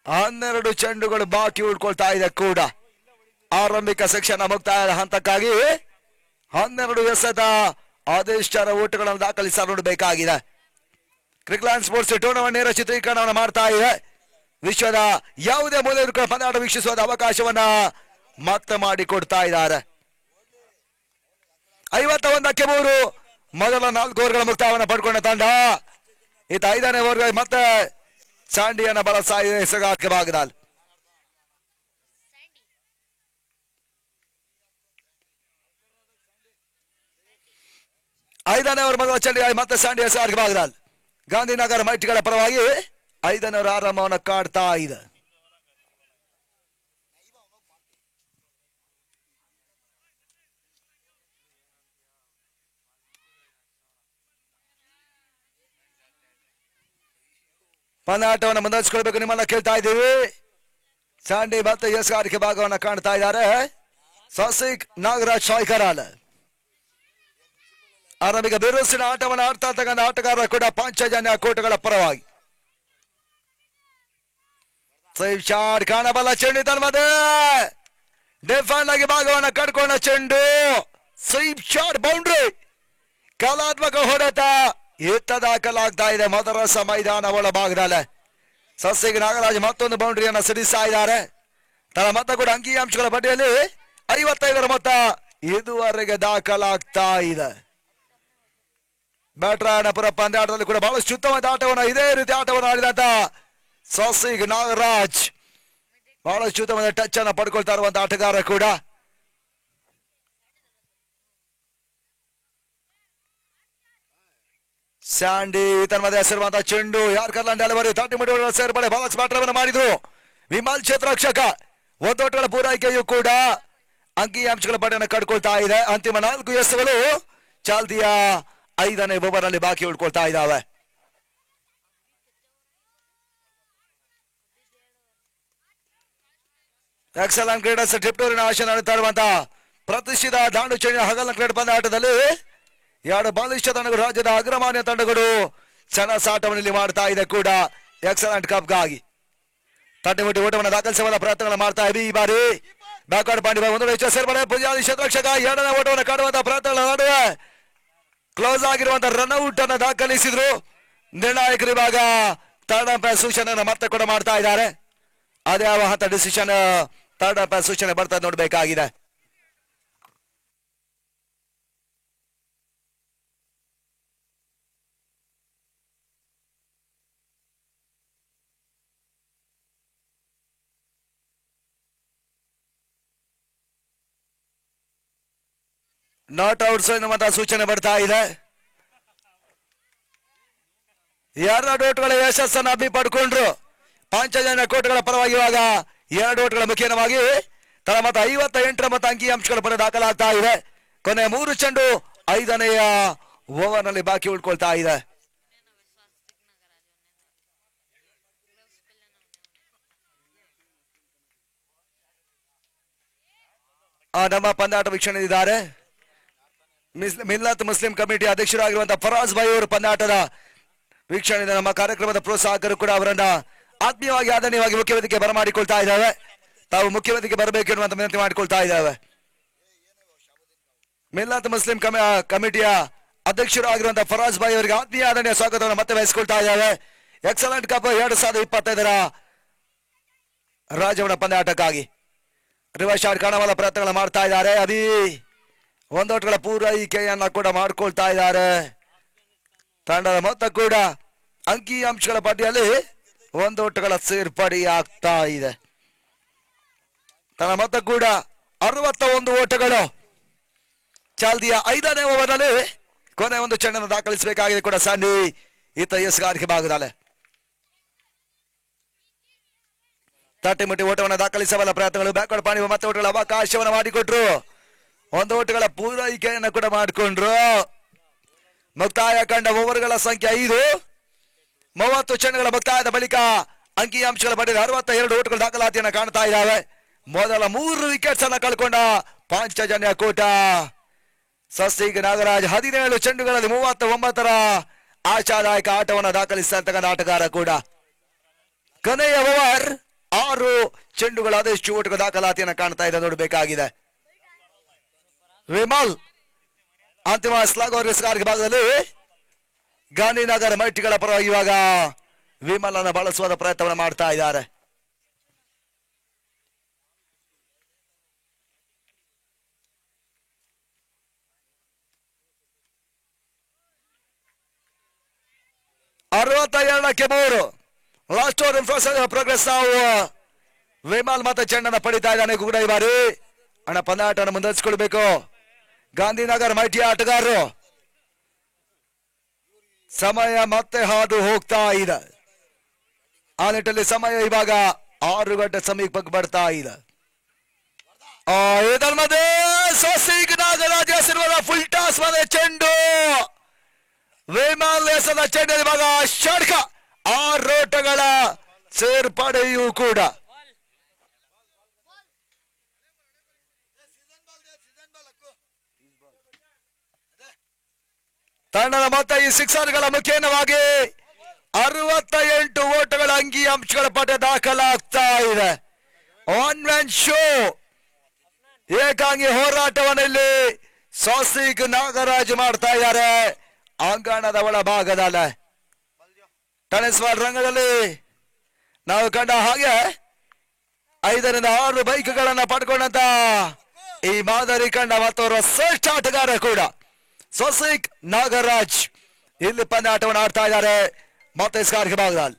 12 ಚೆಂಡುಗಳು ಬಾಕಿ ಉಳ್ಕೊಳ್ತಾ ಇದೆ ಕೂಡ. ಆರಂಭಿಕ ಸೆಕ್ಷನ್ ಮುಕ್ತಾಯದ ಹಂತಕ್ಕಾಗಿ 12 ಎಸೆದ ಅದೆಷ್ಟರ ಓಟುಗಳನ್ನು ದಾಖಲಿಸ ನೋಡಬೇಕಾಗಿದೆ. ಕ್ರಿಕ್ಲಾನ್ ಸ್ಪೋರ್ಟ್ಸ್ ಟೂರ್ನಮೆಂಟ್ ನೇರ ಚಿತ್ರೀಕರಣವನ್ನು ಮಾಡ್ತಾ ಇದೆ. ವಿಶ್ವದ ಯಾವುದೇ ಮೂಲೆಯಲ್ಲೂ ಪಂದ್ಯಾಟ ವೀಕ್ಷಿಸುವ ಅವಕಾಶವನ್ನ ಮತ್ತೆ ಮಾಡಿಕೊಡ್ತಾ ಇದ್ದಾರೆ. 51ಕ್ಕೆ 3 ಮೊದಲ 4 ಓವರ್ಗಳ ಮುಕ್ತಾಯವನ್ನು ಪಡ್ಕೊಂಡ ತಂಡ ಇತ್ತ 5ನೇ ಓವರ್ ಮತ್ತೆ ಸ್ಯಾಂಡಿಯನ್ನ ಬಳಸ್ತಾ ಇದೆ. ಎಸಗಾಟಕ್ಕೆ ಭಾಗದಲ್ಲಿ 5ನೇ ಓವರ್ ಮೊದಲ ಚೆಂಡು ಮತ್ತೆ ಸ್ಯಾಂಡಿ ಎಸಗಾಟಕ್ಕೆ ಭಾಗದಲ್ಲಿ ಗಾಂಧಿನಗರ ಮೈಟಿಗಳ ಪರವಾಗಿ 5ನೇ ಓವರ್ ಆರಂಭವನ್ನು ಕಾಡ್ತಾ ಇದೆ. ಪಂದ್ಯಾಟವನ್ನು ಮುಂದುವರಿಸಿಕೊಳ್ಬೇಕು ನಿಮ್ಮನ್ನ ಕೇಳ್ತಾ ಇದ್ದೀವಿ. ಸ್ಯಾಂಡಿ ಮತ್ತೆ ಎಸಗಾರಿಕೆ ಭಾಗವನ್ನು ಕಾಣ್ತಾ ಇದ್ದಾರೆ. ಸಸಿಕ್ ನಾಗರಾಜ್ ಶಾಯ್ಕರಾಲ್ ಆರಂಭಿಕ ಬಿರುಸಿನ ಆಟವನ್ನು ಆಡ್ತಾ ಇರ್ತಕ್ಕಂಥ ಆಟಗಾರ ಕೂಡ ಪಾಂಚಜನ್ಯ ಕೋಟಗಳ ಪರವಾಗಿ ಸೇಫ್ ಶಾಟ್ ಕಾಣಬಲ್ಲ ಚೆಂಡು ತನ್ಮದೆ ಡಿಫೆಂಡ್ ಆಗಿ ಭಾಗವನ್ನ ಕಟ್ಕೊಂಡ ಚೆಂಡು ಸೇಫ್ ಶಾಟ್ ಬೌಂಡ್ರಿ ಕಲಾತ್ಮಕ ಹೊಡೆತ ಎತ್ತ ದಾಖಲಾಗ್ತಾ ಇದೆ ಮದರಸ ಮೈದಾನ ಒಳಭಾಗದಲ್ಲಿ ಸಸ್ಯಗೆ ನಾಗರಾಜ್ ಮತ್ತೊಂದು ಬೌಂಡ್ರಿಯನ್ನ ಸಿಡಿಸ್ತಾ ಇದ್ದಾರೆ ತನ್ನ ಮೊತ್ತ ಕೂಡ ಅಂಕಿಅಂಶಗಳ ಪಟ್ಟಿಯಲ್ಲಿ 55ರ ಮೊತ್ತ ಇದುವರೆಗೆ ದಾಖಲಾಗ್ತಾ ಇದೆ ಬ್ಯಾಟ್ರಾಯಣಪುರ ಪಂದ್ಯಾಟದಲ್ಲಿ ಕೂಡ ಬಹಳಷ್ಟು ಉತ್ತಮವಾದ ಆಟವನ್ನು ಇದೇ ರೀತಿ ಆಟವನ್ನು ಆಡಿದಂತ ಸಸ್ಯಗೆ ನಾಗರಾಜ್ ಬಹಳಷ್ಟು ಉತ್ತಮವಾದ ಟಚ್ ಅನ್ನ ಪಡ್ಕೊಳ್ತಾ ಇರುವಂತ ಆಟಗಾರ ಕೂಡ ಸ್ಯಾಂಡಿ ತನ್ಮದೆ ಹೆಸರುವಂತಹ ಚೆಂಡು ಯಾರ್ ಕರ್ಲಾಂಡ್ ಡೆಲಿವರಿ 30 ಮೀಟರ್ ಸೇರ್ಪಡೆ ಬಾಕ್ಸ್ ಬ್ಯಾಟರ್ ಮಾಡಿದ್ರು ವಿಮಲ್ ಕ್ಷೇತ್ರರಕ್ಷಕ ಒಂದೋಟಗಳ ಪೂರೈಕೆಯೂ ಕೂಡ ಅಂಕಿಅಂಶಗಳ ಪಡೆಯನ್ನು ಕಡ್ಕೊಳ್ತಾ ಇದೆ ಅಂತಿಮ 4 ಎಸೆಗಳು ಚಾಲ್ತಿಯ 5ನೇ ಓವರ್ ನಲ್ಲಿ ಬಾಕಿ ಉಳ್ಕೊಳ್ತಾ ಇದ್ದಾವೆ ಎಕ್ಸಲೆಂಟ್ ಕ್ರೀಡರ್ಸ್ ಟಿಪ್ಟೂರಿನ ಆಶೆ ನಡೆತಾ ಇರುವಂತಹ ಪ್ರತಿಷ್ಠಿತ ದಾಂಡು ಚೆಂಡಿನ ಹಗಲ ಕ್ರೀಡಾ ಪಂದ್ಯಾಟದಲ್ಲಿ ಎರಡು ಬಲಿಷ್ಠ ತಂಡಗಳು ರಾಜ್ಯದ ಅಗ್ರಮಾನ್ಯ ತಂಡಗಳು ಸೆಣಸಾಟವನ್ನು ಮಾಡ್ತಾ ಇದೆ ಕೂಡ ಎಕ್ಸಲೆಂಟ್ ಕಪ್ಗಾಗಿ ತಟ್ಟೆಮುಟ್ಟಿ ಓಟವನ್ನು ದಾಖಲಿಸುವ ಪ್ರಯತ್ನಗಳನ್ನು ಮಾಡ್ತಾ ಇದೆ ಈ ಬಾರಿ ಬ್ಯಾಕ್ವರ್ಡ್ ಪಾಂಡಿ ಒಂದು ವೆಚ್ಚ ಸೇರ್ಪಡೆ ಪುಜಾರಿ ಕ್ಷೇತ್ರರಕ್ಷಕ 2ನೇ ಓಟವನ್ನು ಕಾಡುವಂತಹ ಪ್ರಯತ್ನಗಳ ನಡುವೆ ಕ್ಲೋಸ್ ಆಗಿರುವಂತಹ ರನ್ಔಟ್ ಅನ್ನು ದಾಖಲಿಸಿದ್ರು ನಿರ್ಣಾಯಕರು ಇವಾಗ ಥರ್ಡ್ ಅಂಪೈರ್ ಸೂಚನೆಯನ್ನು ಮತ್ತೆ ಕೂಡ ಮಾಡ್ತಾ ಇದ್ದಾರೆ ಅದೇ ಯಾವ ಹಂತ ಡಿಸಿಷನ್ ಥರ್ಡ್ ಅಂಪೈರ್ ಸೂಚನೆ ಬರ್ತಾ ನೋಡ್ಬೇಕಾಗಿದೆ ನಾಟ್ ಔಟ್ಸ್ ಎನ್ನುವಂತಹ ಸೂಚನೆ ಬರ್ತಾ ಇದೆ 2 ಓಟ್ಗಳ ಯಶಸ್ಸನ್ನು ಅಬ್ಬಿ ಪಡ್ಕೊಂಡ್ರು ಪಾಂಚಜನ್ಯ ಕೋಟೆಗಳ ಪರವಾಗಿ ಇವಾಗ 2 ಓಟ್ಗಳ ಮುಖ್ಯವಾಗಿ ತಳ ಮತ 58ರ ಮತ ಅಂಕಿಅಂಶಗಳ ಪರ ದಾಖಲಾಗ್ತಾ ಇದೆ ಕೊನೆ 3 ಚೆಂಡು 5ನೇಯ ಓವರ್ ನಲ್ಲಿ ಬಾಕಿ ಉಳ್ಕೊಳ್ತಾ ಇದೆ ನಮ್ಮ ಪಂದ್ಯಾಟ ವೀಕ್ಷಣೆಯಿದ್ದಾರೆ ಮಿಲ್ಲತ್ ಮುಸ್ಲಿಂ ಕಮಿಟಿ ಅಧ್ಯಕ್ಷರಾಗಿರುವಂತಹ ಫರಾಜ್ ಭಾಯಿ ಅವರು ಪಂದ್ಯಾಟದ ವೀಕ್ಷಣೆ ನಮ್ಮ ಕಾರ್ಯಕ್ರಮದ ಪ್ರೋತ್ಸಾಹಕರು ಕೂಡ ಅವರನ್ನ ಆತ್ಮೀಯವಾಗಿ ಆದರಣೀಯವಾಗಿ ಮುಖ್ಯ ವೇದಿಕೆ ಬರಮಾಡಿಕೊಳ್ತಾ ಇದ್ದಾವೆ ತಾವು ಮುಖ್ಯ ವೇದಿಕೆ ಬರಬೇಕು ಎನ್ನುವಂತ ವಿನಂತಿ ಮಾಡಿಕೊಳ್ತಾ ಇದ್ದಾವೆ ಮಿಲ್ಲತ್ ಮುಸ್ಲಿಂ ಕಮಿಟಿಯ ಅಧ್ಯಕ್ಷರಾಗಿರುವಂತಹ ಫರಾಜ್ ಭಾಯಿ ಅವರಿಗೆ ಆತ್ಮೀಯ ಆದರಣೀಯ ಸ್ವಾಗತವನ್ನು ಮತ್ತೆ ವಹಿಸಿಕೊಳ್ತಾ ಇದ್ದಾವೆ ಎಕ್ಸಲೆಂಟ್ ಕಪ್ 2025ರ ರಾಜ್ಯವನ್ನ ಪಂದ್ಯಾಟಕ್ಕಾಗಿ ರಿವರ್ಸ್ ಶಾಟ್ ಕಾಣಬಲ್ಲ ಪ್ರಯತ್ನಗಳು ಮಾಡ್ತಾ ಇದ್ದಾರೆ ಅಭಿ ಒಂದೋಟಗಳ ಪೂರೈಕೆಯನ್ನ ಕೂಡ ಮಾಡ್ಕೊಳ್ತಾ ಇದ್ದಾರೆ ತಂಡದ ಮೊತ್ತ ಕೂಡ ಅಂಕಿಅಂಶಗಳ ಪಟ್ಟಿಯಲ್ಲಿ ಒಂದೋಟಗಳ ಸೇರ್ಪಡೆಯಾಗ್ತಾ ಇದೆ ತನ್ನ ಮೊತ್ತ ಕೂಡ 61 ಓಟಗಳು ಚಾಲ್ತಿಯ 5ನೇ ಓವರ್ ನಲ್ಲಿ ಕೊನೆ ಒಂದು ಚೆಂಡನ್ನು ದಾಖಲಿಸಬೇಕಾಗಿದೆ ಕೂಡ ಸ್ಯಾಂಡಿ ಈತ ಎಸ್ಗಾರಿಕೆ ಭಾಗದಲ್ಲಿ ತಟ್ಟೆಮುಟ್ಟಿ ಓಟವನ್ನು ದಾಖಲಿಸಬಲ್ಲ ಪ್ರಯತ್ನಗಳು ಬ್ಯಾಕ್ವರ್ಡ್ ಪಾಣಿ ಮತ್ತೆ ಓಟಗಳ ಅವಕಾಶವನ್ನು ಮಾಡಿಕೊಟ್ರು ಒಂದು ಓಟಗಳ ಪೂರೈಕೆಯನ್ನು ಕೂಡ ಮಾಡಿಕೊಂಡ್ರು ಮುಕ್ತಾಯ ಕಂಡ ಓವರ್ಗಳ ಸಂಖ್ಯೆ 5 30 ಚೆಂಡುಗಳ ಮುಕ್ತಾಯದ ಬಳಿಕ ಅಂಕಿಅಂಶಗಳ ಪಡೆದ 62 ಓಟಗಳ ದಾಖಲಾತಿಯನ್ನು ಕಾಣ್ತಾ ಇದ್ದಾವೆ ಮೊದಲ 3 ವಿಕೆಟ್ಸ್ ಅನ್ನ ಕಳ್ಕೊಂಡ ಪಾಂಚಜನ್ಯ ಕೋಟ ಸಸ್ಯಗೆ ನಾಗರಾಜ್ 17 ಚೆಂಡುಗಳಲ್ಲಿ 39ರ ಆಶಾದಾಯಕ ಆಟವನ್ನು ದಾಖಲಿಸಿದಂತಹ ಆಟಗಾರ ಕೂಡ ಕೊನೆಯ ಓವರ್ 6 ಚೆಂಡುಗಳ ಅದೆಷ್ಟು ಓಟಗಳ ದಾಖಲಾತಿಯನ್ನು ಕಾಣ್ತಾ ಇದೆ ನೋಡಬೇಕಾಗಿದೆ ವಿಮಲ್ ಅಂತಿಮ ಸ್ಲಾಗೋರ್ಸ್ಗಾರಿಕೆ ಭಾಗದಲ್ಲಿ ಗಾಂಧಿನಗರ ಮೈಟಿಗಳ ಪರವಾಗಿ ಇವಾಗ ವಿಮಲ್ ಅನ್ನು ಬಳಸುವ ಪ್ರಯತ್ನವನ್ನು ಮಾಡ್ತಾ ಇದ್ದಾರೆ ಅರವತ್ತ 3 ಲಾಸ್ಟ್ ಓವರ್ ಪ್ರೋಗ್ರೆಸ್ ನಾವು ವಿಮಲ್ ಮತ್ತೆ ಚೆಂಡನ್ನು ಪಡಿತಾ ಇದ್ದಾನೆ ಕೂಡ ಈ ಬಾರಿ ಅಣ್ಣ ಪಂದ್ಯಾಟವನ್ನು ಮುಂದುವರಿಸಿಕೊಳ್ಬೇಕು ಗಾಂಧಿನಗರ ಮೈಟಿಯ ಆಟಗಾರರು ಸಮಯ ಮತ್ತೆ ಹಾದು ಹೋಗ್ತಾ ಇದೆ ಆ ನಿಟ್ಟಲ್ಲಿ ಸಮಯ ಇವಾಗ 6 ಗಂಟೆ ಸಮೀಪಕ್ಕೆ ಬರ್ತಾ ಇದೆ ಇದರ ಮಧ್ಯೆ ಸಸಿಗ್ ನಾಗರಾಜ್ ಹೆಸರುಗಳ ಫುಲ್ ಟಾಸ್ ಮನೆ ಚೆಂಡು ವಿಮಲ್ ಹೆಸರ ಚೆಂಡು ಇವಾಗ ಷಡ್ಕ 6 ಓಟಗಳ ಸೇರ್ಪಡೆಯೂ ಕೂಡ ತಂಡದ ಮೊತ್ತ ಈ ಸಿಕ್ಸರ್ಗಳ ಮುಖೇನವಾಗಿ 68 ಓಟಗಳ ಅಂಕಿ ಅಂಶಗಳ ಪಟ್ಟ ದಾಖಲಾಗ್ತಾ ಇದೆ. ಒನ್ ಮ್ಯಾನ್ ಶೋ ಏಕಾಂಗಿ ಹೋರಾಟವನ್ನು ಇಲ್ಲಿ ಸಾಸಿಕ್ ನಾಗರಾಜ್ ಮಾಡ್ತಾ ಇದ್ದಾರೆ. ಅಂಗಣದ ಒಳಭಾಗದಲ್ಲಿ ಟೆನಿಸ್ ಬಾಲ್ ರಂಗದಲ್ಲಿ ನಾವು ಕಂಡ ಹಾಗೆ 5 ರಿಂದ 6 ಬೈಕ್ಗಳನ್ನ ಪಡ್ಕೊಂಡಂತ ಈ ಮಾದರಿ ಕಂಡ ಮತ್ತವರ ಶ್ರೇಷ್ಠ ಆಟಗಾರ ಕೂಡ ಸಾಸಿಕ್ ನಾಗರಾಜ್ ಇಲ್ಲಿ ಪಂದ್ಯಾಟವನ್ನು ಆಡ್ತಾ ಇದ್ದಾರೆ. ಮತ್ತೆ ಸ್ಕಾರ್ಗೆ ಭಾಗದಲ್ಲಿ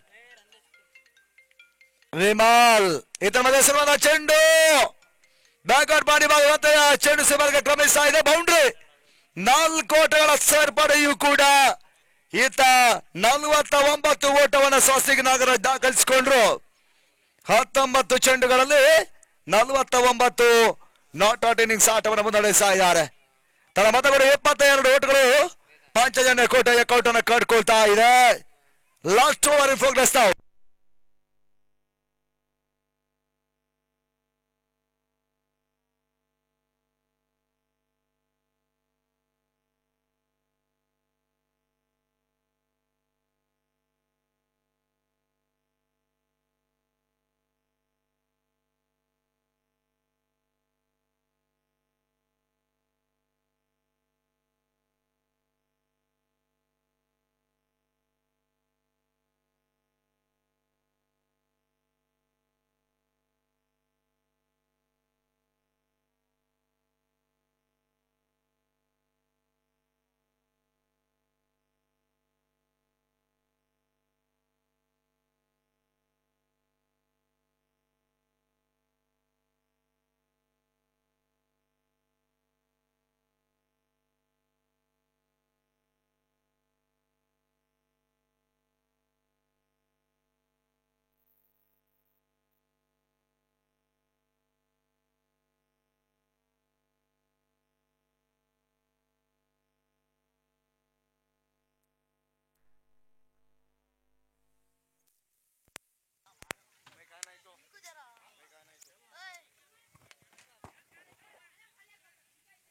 ವಿಮಾಲ್ ಇತರ ಮಧ್ಯೆ ಸಿನಿಮಾದ ಚೆಂಡು ಬ್ಯಾಕ್ಔಟ್ ಮಾಡಿ ಮತ್ತೆ ಚೆಂಡು ಸಿಮರ್ಗೆ ಕ್ರಮಿಸ್ತಾ ಇದೆ. ಬೌಂಡ್ರಿ 4 ಓಟಗಳ ಸೇರ್ಪಡೆಯೂ ಕೂಡ ಈತ 49 ಓಟವನ್ನು ಸಾಸಿಕ್ ನಾಗರಾಜ್ ದಾಖಲಿಸಿಕೊಂಡ್ರು. 19 ಚೆಂಡುಗಳಲ್ಲಿ 49 ನಾಟ್ ಔಟ್ ಇನ್ನಿಂಗ್ಸ್ ಆಟವನ್ನು ಮುನ್ನಡೆಸ್ತಾ ಇದ್ದಾರೆ. ತನ್ನ ಮತಗಳು 72 ಓಟಗಳು ಪಂಚಜನ್ಯ ಕೋಟೆ ಏಕೌಟ್ ಅನ್ನು ಕಟ್ಕೊಳ್ತಾ ಇದೆ. ಲಾಸ್ಟ್ ಓವರ್ ಫೋಕಸ್ ನಾವು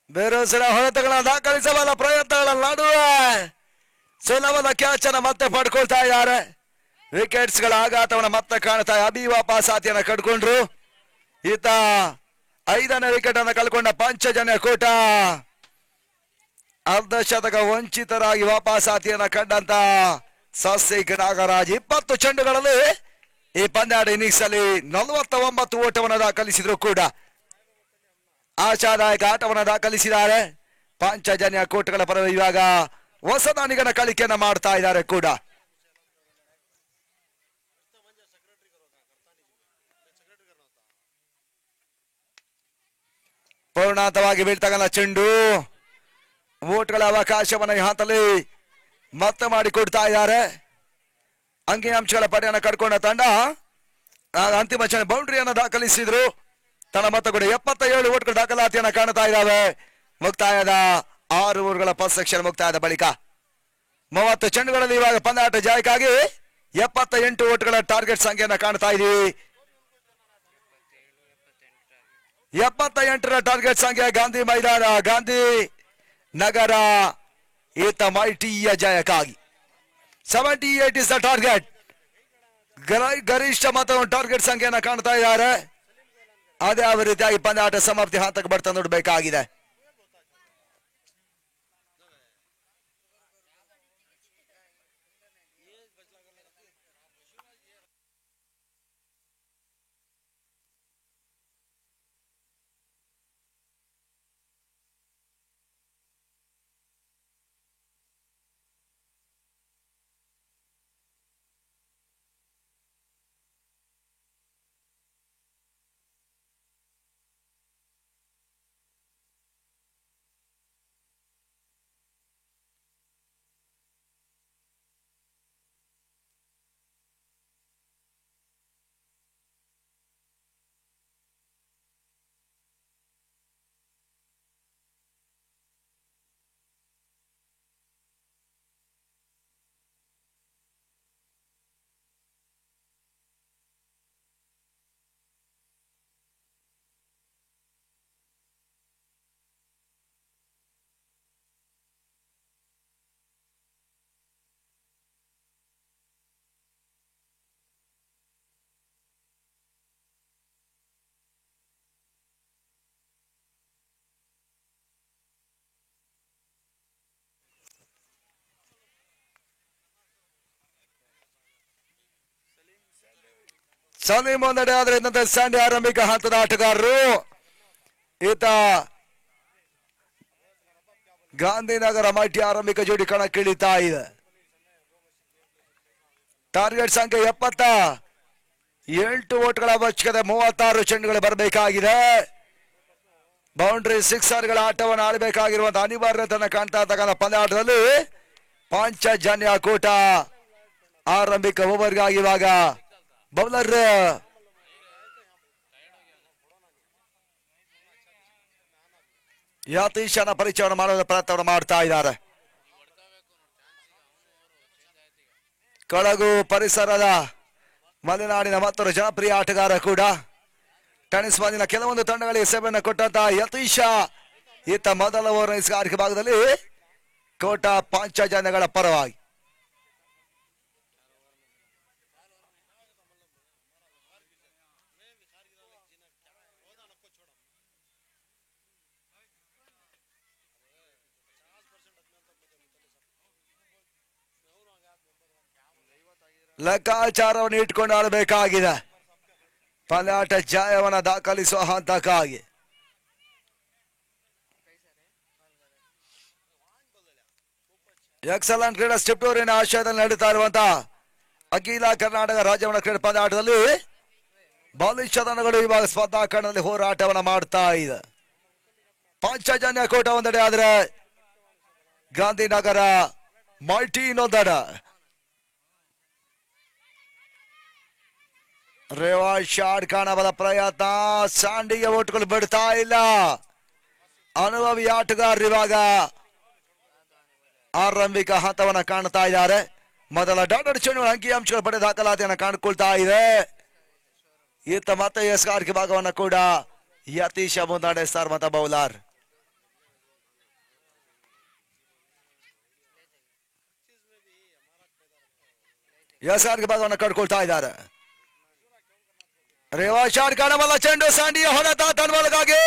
ಬೇರೆ ಹೊಡೆತಗಳನ್ನ ದಾಖಲಿಸಬಲ್ಲ ಪ್ರಯತ್ನಗಳ ನಡುವೆ ಸುಲಭದ ಕ್ಯಾಚ್ ಅನ್ನು ಮತ್ತೆ ಪಡ್ಕೊಳ್ತಾ ಇದ್ದಾರೆ. ವಿಕೆಟ್ಸ್ ಗಳ ಆಘಾತವನ್ನು ಮತ್ತೆ ಕಾಣ್ತಾ ಅಬಿ ವಾಪಸಾತಿಯನ್ನು ಕಟ್ಕೊಂಡ್ರು. ಈತ 5ನೇ ವಿಕೆಟ್ ಅನ್ನು ಕಳ್ಕೊಂಡ ಪಂಚಜನ್ಯ ಕೂಟ ಅರ್ಧ ಶತಕ ವಂಚಿತರಾಗಿ ವಾಪಸಾತಿಯನ್ನು ಕಂಡಂತ ಸಾಸಿಕ್ ನಾಗರಾಜ್ 20 ಚೆಂಡುಗಳಲ್ಲಿ ಈ ಪಂದ್ಯಾಟ ಇನ್ನಿಂಗ್ಸ್ ಅಲ್ಲಿ 49 ಓಟವನ್ನು ದಾಖಲಿಸಿದ್ರು ಕೂಡ ಆಶಾದಾಯಕ ಆಟವನ್ನು ದಾಖಲಿಸಿದ್ದಾರೆ. ಪಂಚಜನ್ಯ ಕೋಟಗಳ ಪರ ಇವಾಗ ಹೊಸದಾನಿಗನ ಕಲಿಕೆಯನ್ನ ಮಾಡ್ತಾ ಇದ್ದಾರೆ ಕೂಡ. ಪೂರ್ಣಾಂತವಾಗಿ ಬೀಳ್ತಕ್ಕಂಥ ಚೆಂಡು ಓಟ್ಗಳ ಅವಕಾಶವನ್ನು ಈ ಹಂತದಲ್ಲಿ ಮತ್ತೆ ಮಾಡಿಕೊಡ್ತಾ ಇದ್ದಾರೆ. ಅಂಕಿಅಂಶಗಳ ಪಡೆಯನ್ನು ಕಟ್ಕೊಂಡ ತಂಡ ಅಂತಿಮ ಬೌಂಡ್ರಿಯನ್ನು ದಾಖಲಿಸಿದ್ರು. ತನ್ನ ಮೊತ್ತ ಕೂಡ 77 ಓಟ್ಗಳ ದಾಖಲಾತಿಯನ್ನು ಕಾಣ್ತಾ ಇದ್ದಾವೆ. ಮುಕ್ತಾಯದ 6 ಓವರ್ಗಳ ಫಸ್ಟ್ ಸೆಕ್ಷನ್ ಮುಕ್ತಾಯದ ಬಳಿಕ 30 ಚೆಂಡುಗಳಲ್ಲಿ ಇವಾಗ ಪಂದ್ಯಾಟ ಜಯಕ್ಕಾಗಿ 78 ಓಟ್ಗಳ ಟಾರ್ಗೆಟ್ ಸಂಖ್ಯೆಯನ್ನು ಕಾಣ್ತಾ ಇದೀವಿ. 78ರ ಟಾರ್ಗೆಟ್ ಸಂಖ್ಯೆ ಗಾಂಧಿ ಮೈದಾನ ಗಾಂಧಿ ನಗರ ಈತ ಮೈಟಿಯ ಜಯಕ್ಕಾಗಿ 78 ಇಸ್ ದ ಟಾರ್ಗೆಟ್. ಗರಿಷ್ಠ ಮೊತ್ತ ಟಾರ್ಗೆಟ್ ಸಂಖ್ಯೆಯನ್ನು ಕಾಣ್ತಾ ಇದ್ದಾರೆ. ಅದೇ ಯಾವ ರೀತಿಯಾಗಿ ಪಂದ್ಯಾಟ ಸಮಾಪ್ತಿ ಹಂತಕ್ಕೆ ಬರ್ತಾ ನೋಡಬೇಕಾಗಿದೆ. ಸಲೀಂ ಒಂದೆಡೆ ಆದ್ರೆ ಇನ್ನೊಂದು ಸ್ಯಾಂಡಿ ಆರಂಭಿಕ ಹಂತದ ಆಟಗಾರರು. ಈತ ಗಾಂಧಿನಗರ ಮೈಟಿ ಆರಂಭಿಕ ಜೋಡಿ ಕಣಕ್ಕಿಳಿತಾ ಇದೆ. ಟಾರ್ಗೆಟ್ ಸಂಖ್ಯೆ 78 ಓಟ್ಗಳ ಅವಶ್ಯಕತೆ, 36 ಚೆಂಡುಗಳು ಬರಬೇಕಾಗಿದೆ. ಬೌಂಡ್ರಿ ಸಿಕ್ಸರ್ಗಳ ಆಟವನ್ನು ಆಡಬೇಕಾಗಿರುವಂತಹ ಅನಿವಾರ್ಯತೆಯನ್ನು ಕಾಣ್ತಾ ಇರ್ತಕ್ಕಂಥ ಪಂದ್ಯಾಟದಲ್ಲಿ ಪಾಂಚಜನ್ಯ ಕೂಟ ಆರಂಭಿಕ ಓವರ್ಗಾಗಿ ಇವಾಗ ಬೌಲರ್ ಯತೀಶನ ಪರಿಚಯವನ್ನು ಮಾಡುವ ಪ್ರಯತ್ನವನ್ನು ಮಾಡ್ತಾ ಇದ್ದಾರೆ. ಕೊಡಗು ಪರಿಸರದ ಮಲೆನಾಡಿನ ಮತ್ತೊಂದು ಜನಪ್ರಿಯ ಆಟಗಾರ ಕೂಡ. ಟೆನಿಸ್ ಬಾಲಿನ ಕೆಲವೊಂದು ತಂಡಗಳಿಗೆ ಸೇವೆಯನ್ನು ಕೊಟ್ಟಂತಹ ಯತೀಶ ಈತ ಮೊದಲ ಓವರ್ ಆರಂಭಿಕ ಭಾಗದಲ್ಲಿ ಕೋಟ ಪಾಂಚಜನ್ಯಗಳ ಪರವಾಗಿ. ಲೆಕ್ಕಾಚಾರವನ್ನು ಇಟ್ಕೊಂಡು ಆಡಬೇಕಾಗಿದೆ ಪಂದ್ಯಾಟ ಜಯವನ್ನು ದಾಖಲಿಸುವ ಹಂತಕ್ಕಾಗಿ. ಎಕ್ಸಲೆಂಟ್ ಕ್ರೀಡಾ ಸ್ಟಿಪ್ಟೂರಿನ ಆಶಯದಲ್ಲಿ ನಡೀತಾ ಇರುವಂತಹ ಅಖಿಲ ಕರ್ನಾಟಕ ರಾಜ್ಯವನ್ನ ಕ್ರೀಡಾ ಪಂದ್ಯಾಟದಲ್ಲಿ ಬಾಲಿಶ ತಂಡಗಳು ಇವಾಗ ಸ್ಪರ್ಧಾ ಕಣದಲ್ಲಿ ಹೋರಾಟವನ್ನು ಮಾಡ್ತಾ ಇದೆ. ಪಾಂಚಜನ್ಯ ಕೋಟ ಒಂದೆಡೆ ಆದ್ರೆ ಗಾಂಧಿನಗರ ಮೈಟಿ ಇನ್ನೊಂದೆಡೆ. ರೇವಾಶ್ ಶಾಟ್ ಕಾಣಬಲ್ಲ ಪ್ರಯತ್ನ, ಸ್ಯಾಂಡಿಗೆ ಓಟ್ಗಳು ಬಿಡ್ತಾ ಇಲ್ಲ. ಅನುಭವಿ ಆಟಗಾರರು ಇವಾಗ ಆರಂಭಿಕ ಹಂತವನ್ನ ಕಾಣ್ತಾ ಇದ್ದಾರೆ. ಮೊದಲ ಡಾಟರ್ ಚೆಂಡು ಅಂಕಿಅಂಶಗಳ ಪಡೆ ದಾಖಲಾತಿಯನ್ನು ಕಾಣ್ಕೊಳ್ತಾ ಇದೆ. ಈತ ಮತ್ತೆ ಎಸ್ಕಾರ್ಗೆ ಭಾಗವನ್ನು ಕೂಡ ಯತೀಶ ಮುಂದಾಡಿಸ್ತಾರೆ ಮತ ಬೌಲರ್. ಎಸ್ಕಾರ್ಗೆ ಭಾಗವನ್ನು ಕಟ್ಕೊಳ್ತಾ ಇದ್ದಾರೆ. ರೇವಾ ಶಾಟ್ ಕಾಣಬಲ್ಲ ಚೆಂಡು, ಸ್ಯಾಂಡಿಯ ಹೊಡೆತ ತನ್ಮಲಗಾಗಿ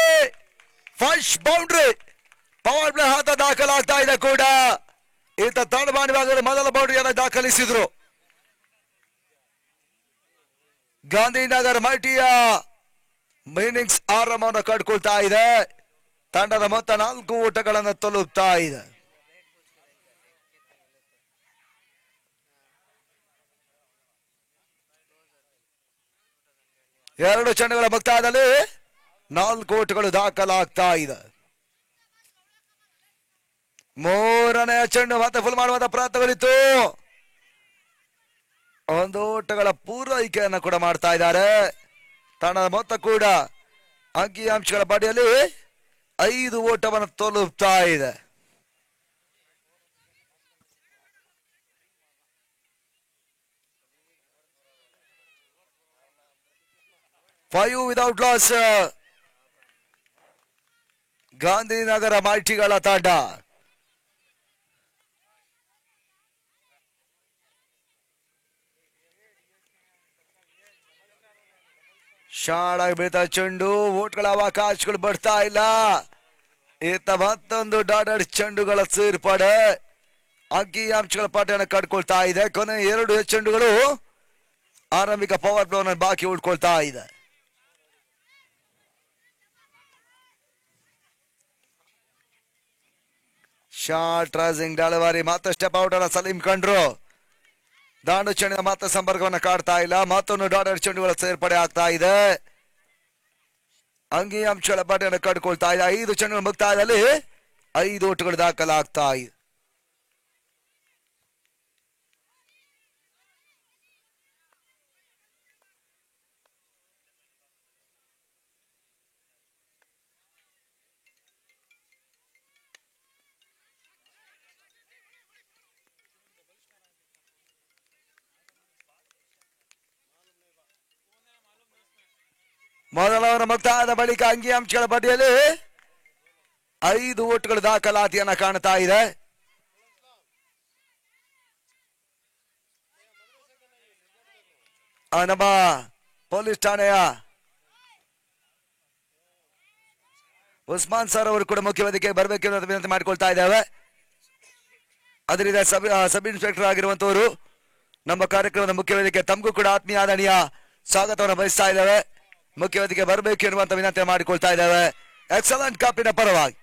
ಫಸ್ಟ್ ಬೌಂಡ್ರಿ. ಪವರ್ ಪ್ಲೇ ಹಂತ ದಾಖಲಾಗ್ತಾ ಇದೆ ಕೂಡ. ಈತ ತಂಡಮಾನಿ ಭಾಗದಲ್ಲಿ ಮೊದಲ ಬೌಂಡ್ರಿಯನ್ನು ದಾಖಲಿಸಿದ್ರು. ಗಾಂಧಿನಗರ್ ಮೈಟಿಯ ಇನ್ನಿಂಗ್ಸ್ ಆರಂಭವನ್ನು ಕಟ್ಕೊಳ್ತಾ ಇದೆ. ತಂಡದ ಮೊತ್ತ 4 ಓಟಗಳನ್ನು ತಲುಪ್ತಾ ಇದೆ. ಎರಡು ಚೆಂಡುಗಳ ಮುಕ್ತಾಯದಲ್ಲಿ 4 ಓಟಗಳು ದಾಖಲಾಗ್ತಾ ಇದೆ. ಮೂರನೆಯ ಚೆಂಡು ಮತ್ತೆ ಫುಲ್ ಮಾಡುವಂತ ಪ್ರಯತ್ನಗಳಿತ್ತು. 1 ಓಟಗಳ ಪೂರೈಕೆಯನ್ನು ಕೂಡ ಮಾಡ್ತಾ ಇದ್ದಾರೆ. ತಂಡದ ಮೊತ್ತ ಕೂಡ ಅಂಕಿಅಂಶಗಳ ಪಡೆಯಲ್ಲಿ 5 ಓಟವನ್ನು ತಲುಪ್ತಾ ಇದೆ. ಫೈವ್ ವಿದೌಟ್ ಲಾಸ್ ಗಾಂಧಿನಗರ ಮೈಟಿಗಳ ತಂಡ. ಶಾಳಾಗಿ ಬೀಳ್ತಾ ಚೆಂಡು, ಓಟ್ಗಳ ಅವಕಾಶಗಳು ಬರ್ತಾ ಇಲ್ಲ. ಈತ ಮತ್ತೊಂದು ಡಾಟರ್ ಚೆಂಡುಗಳ ಸೇರ್ಪಡೆ ಅಂಕಿಅಂಶಗಳ ಪಟ್ಟಿಯನ್ನು ಕಟ್ಕೊಳ್ತಾ ಇದೆ. ಕೊನೆ 2 ಚೆಂಡುಗಳು ಆರಂಭಿಕ ಪವರ್ ಪ್ಲೇ ಬಾಕಿ ಉಳ್ಕೊಳ್ತಾ ಇದೆ. ಶಾರ್ಟ್ ರೈಸಿಂಗ್ ಡೆಲಿವರಿ ಮತ್ತೆ ಸ್ಟೆಪ್ ಔಟ್ ಅನ್ನ ಸಲೀಂ ಕಂಡ್ರು. ದಾಂಡು ಚೆಂಡಿನ ಮತ್ತೆ ಸಂಪರ್ಕವನ್ನು ಕಾಡ್ತಾ ಇಲ್ಲ. ಮತ್ತೊಂದು ಡಾಟರ್ ಚೆಂಡುಗಳ ಸೇರ್ಪಡೆ ಆಗ್ತಾ ಇದೆ. ಅಂಕಿಅಂಶಗಳ ಪಟ್ಟಿಯನ್ನು ಕಟ್ಕೊಳ್ತಾ ಇದೆ. 5 ಚೆಂಡುಗಳ ಮುಕ್ತಾಯದಲ್ಲಿ 5 ಓಟಗಳು ದಾಖಲಾಗ್ತಾ ಇದೆ. ಮೊದಲವರ ಮುಕ್ತಾಯದ ಬಳಿಕ ಅಂಕಿಅಂಶಗಳ ಪಟ್ಟಿಯಲ್ಲಿ 5 ಓಟ್ಗಳು ದಾಖಲಾತಿಯನ್ನ ಕಾಣ್ತಾ ಇದೆ. ನಮ್ಮ ಪೊಲೀಸ್ ಠಾಣೆಯ ಉಸ್ಮಾನ್ ಸರ್ ಅವರು ಕೂಡ ಮುಖ್ಯ ವೇದಿಕೆಗೆ ಬರಬೇಕೆಂದು ವಿನಂತಿ ಮಾಡಿಕೊಳ್ತಾ ಇದ್ದೇವೆ. ಅದರಿಂದ ಸಬ್ ಇನ್ಸ್ಪೆಕ್ಟರ್ ಆಗಿರುವಂತವರು ನಮ್ಮ ಕಾರ್ಯಕ್ರಮದ ಮುಖ್ಯ ವೇದಿಕೆ, ತಮಗೂ ಕೂಡ ಆತ್ಮೀಯ ಆದರಣೀಯ ಸ್ವಾಗತವನ್ನು ಬಯಸ್ತಾ ಇದ್ದೇವೆ. ಮುಖ್ಯ ವೇದಿಕೆ ಬರಬೇಕು ಎನ್ನುವಂತ ವಿನಂತಿ ಮಾಡಿಕೊಳ್ತಾ ಇದ್ದೇವೆ. ಎಕ್ಸಲೆಂಟ್ ಕಪ್ಪಿನ ಪರವಾಗಿ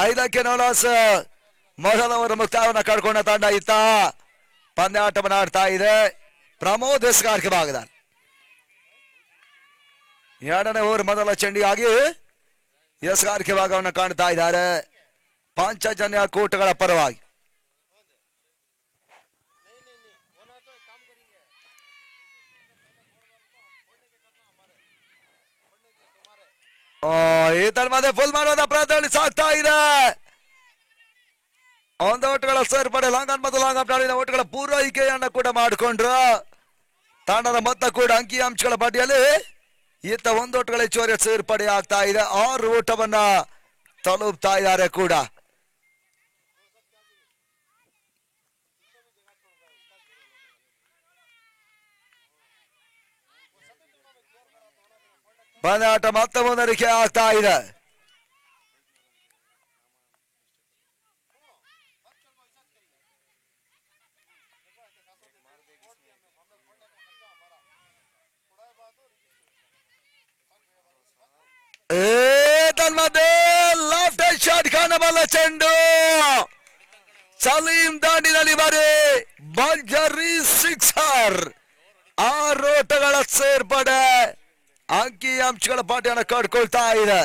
5ಕ್ಕೆ ನೋಲಾಸ್ ಮೊದಲವರು ಮುಕ್ತಾಯವನ್ನು ಕಳ್ಕೊಂಡ ತಂಡ ಇತ್ತ ಪಂದ್ಯಾಟವನ್ನು ಆಡ್ತಾ ಇದೆ. ಪ್ರಮೋದ್ ಎಸ್ಗಾರಿಕೆ ಭಾಗದ 2ನೇ ಓವರ್ ಮೊದಲ ಚೆಂಡಿಗಾಗಿ ಎಸ್ಗಾರಿಕೆ ಭಾಗವನ್ನು ಕಾಣ್ತಾ ಇದ್ದಾರೆ ಪಾಂಚಜನ್ಯ ಕೋಟಗಳ ಪರವಾಗಿ. ಈ ತನ್ಮದೆ ಫುಲ್ ಮಾಡುವಂತ ಪ್ರಯತ್ನ ಸಾಗ್ತಾ ಇದೆ. ಒಂದು ಓಟುಗಳ ಸೇರ್ಪಡೆ ಲಾಂಗ್ ಆನ್ ಮತ್ತು ಲಾಂಗ್ ಆಫ್ ನಾಡಿನ ಓಟುಗಳ ಪೂರೈಕೆಯನ್ನು ಕೂಡ ಮಾಡಿಕೊಂಡ್ರು. ತಂಡದ ಮೊತ್ತ ಕೂಡ ಅಂಕಿ ಅಂಶಗಳ ಪಟ್ಟಿಯಲ್ಲಿ ಈತ ಒಂದು ಓಟುಗಳ ಹೆಚ್ಚುವರಿ ಸೇರ್ಪಡೆ ಆಗ್ತಾ ಇದೆ. 6 ಓಟವನ್ನ ತಲುಪ್ತಾ ಇದ್ದಾರೆ ಕೂಡ. ಪಂದ್ಯಾಟ ಮತ್ತೆ ಮುಂದರಿಕೆ ಆಗ್ತಾ ಇದೆ. ಲೆಫ್ಟ್ ಶಾಟ್ ಕಾಣಬಲ್ಲ ಚೆಂಡು ಸಲೀಂ ದಾಂಡಿನಲ್ಲಿ ಬರೀ ಭರ್ಜರಿ ಸಿಕ್ಸರ್. 6 ಓಟಗಳ ಸೇರ್ಪಡೆ ಅಂಕಿ ಅಂಶಗಳ ಪಾಠವನ್ನು ಕಟ್ಕೊಳ್ತಾ ಇದೆ.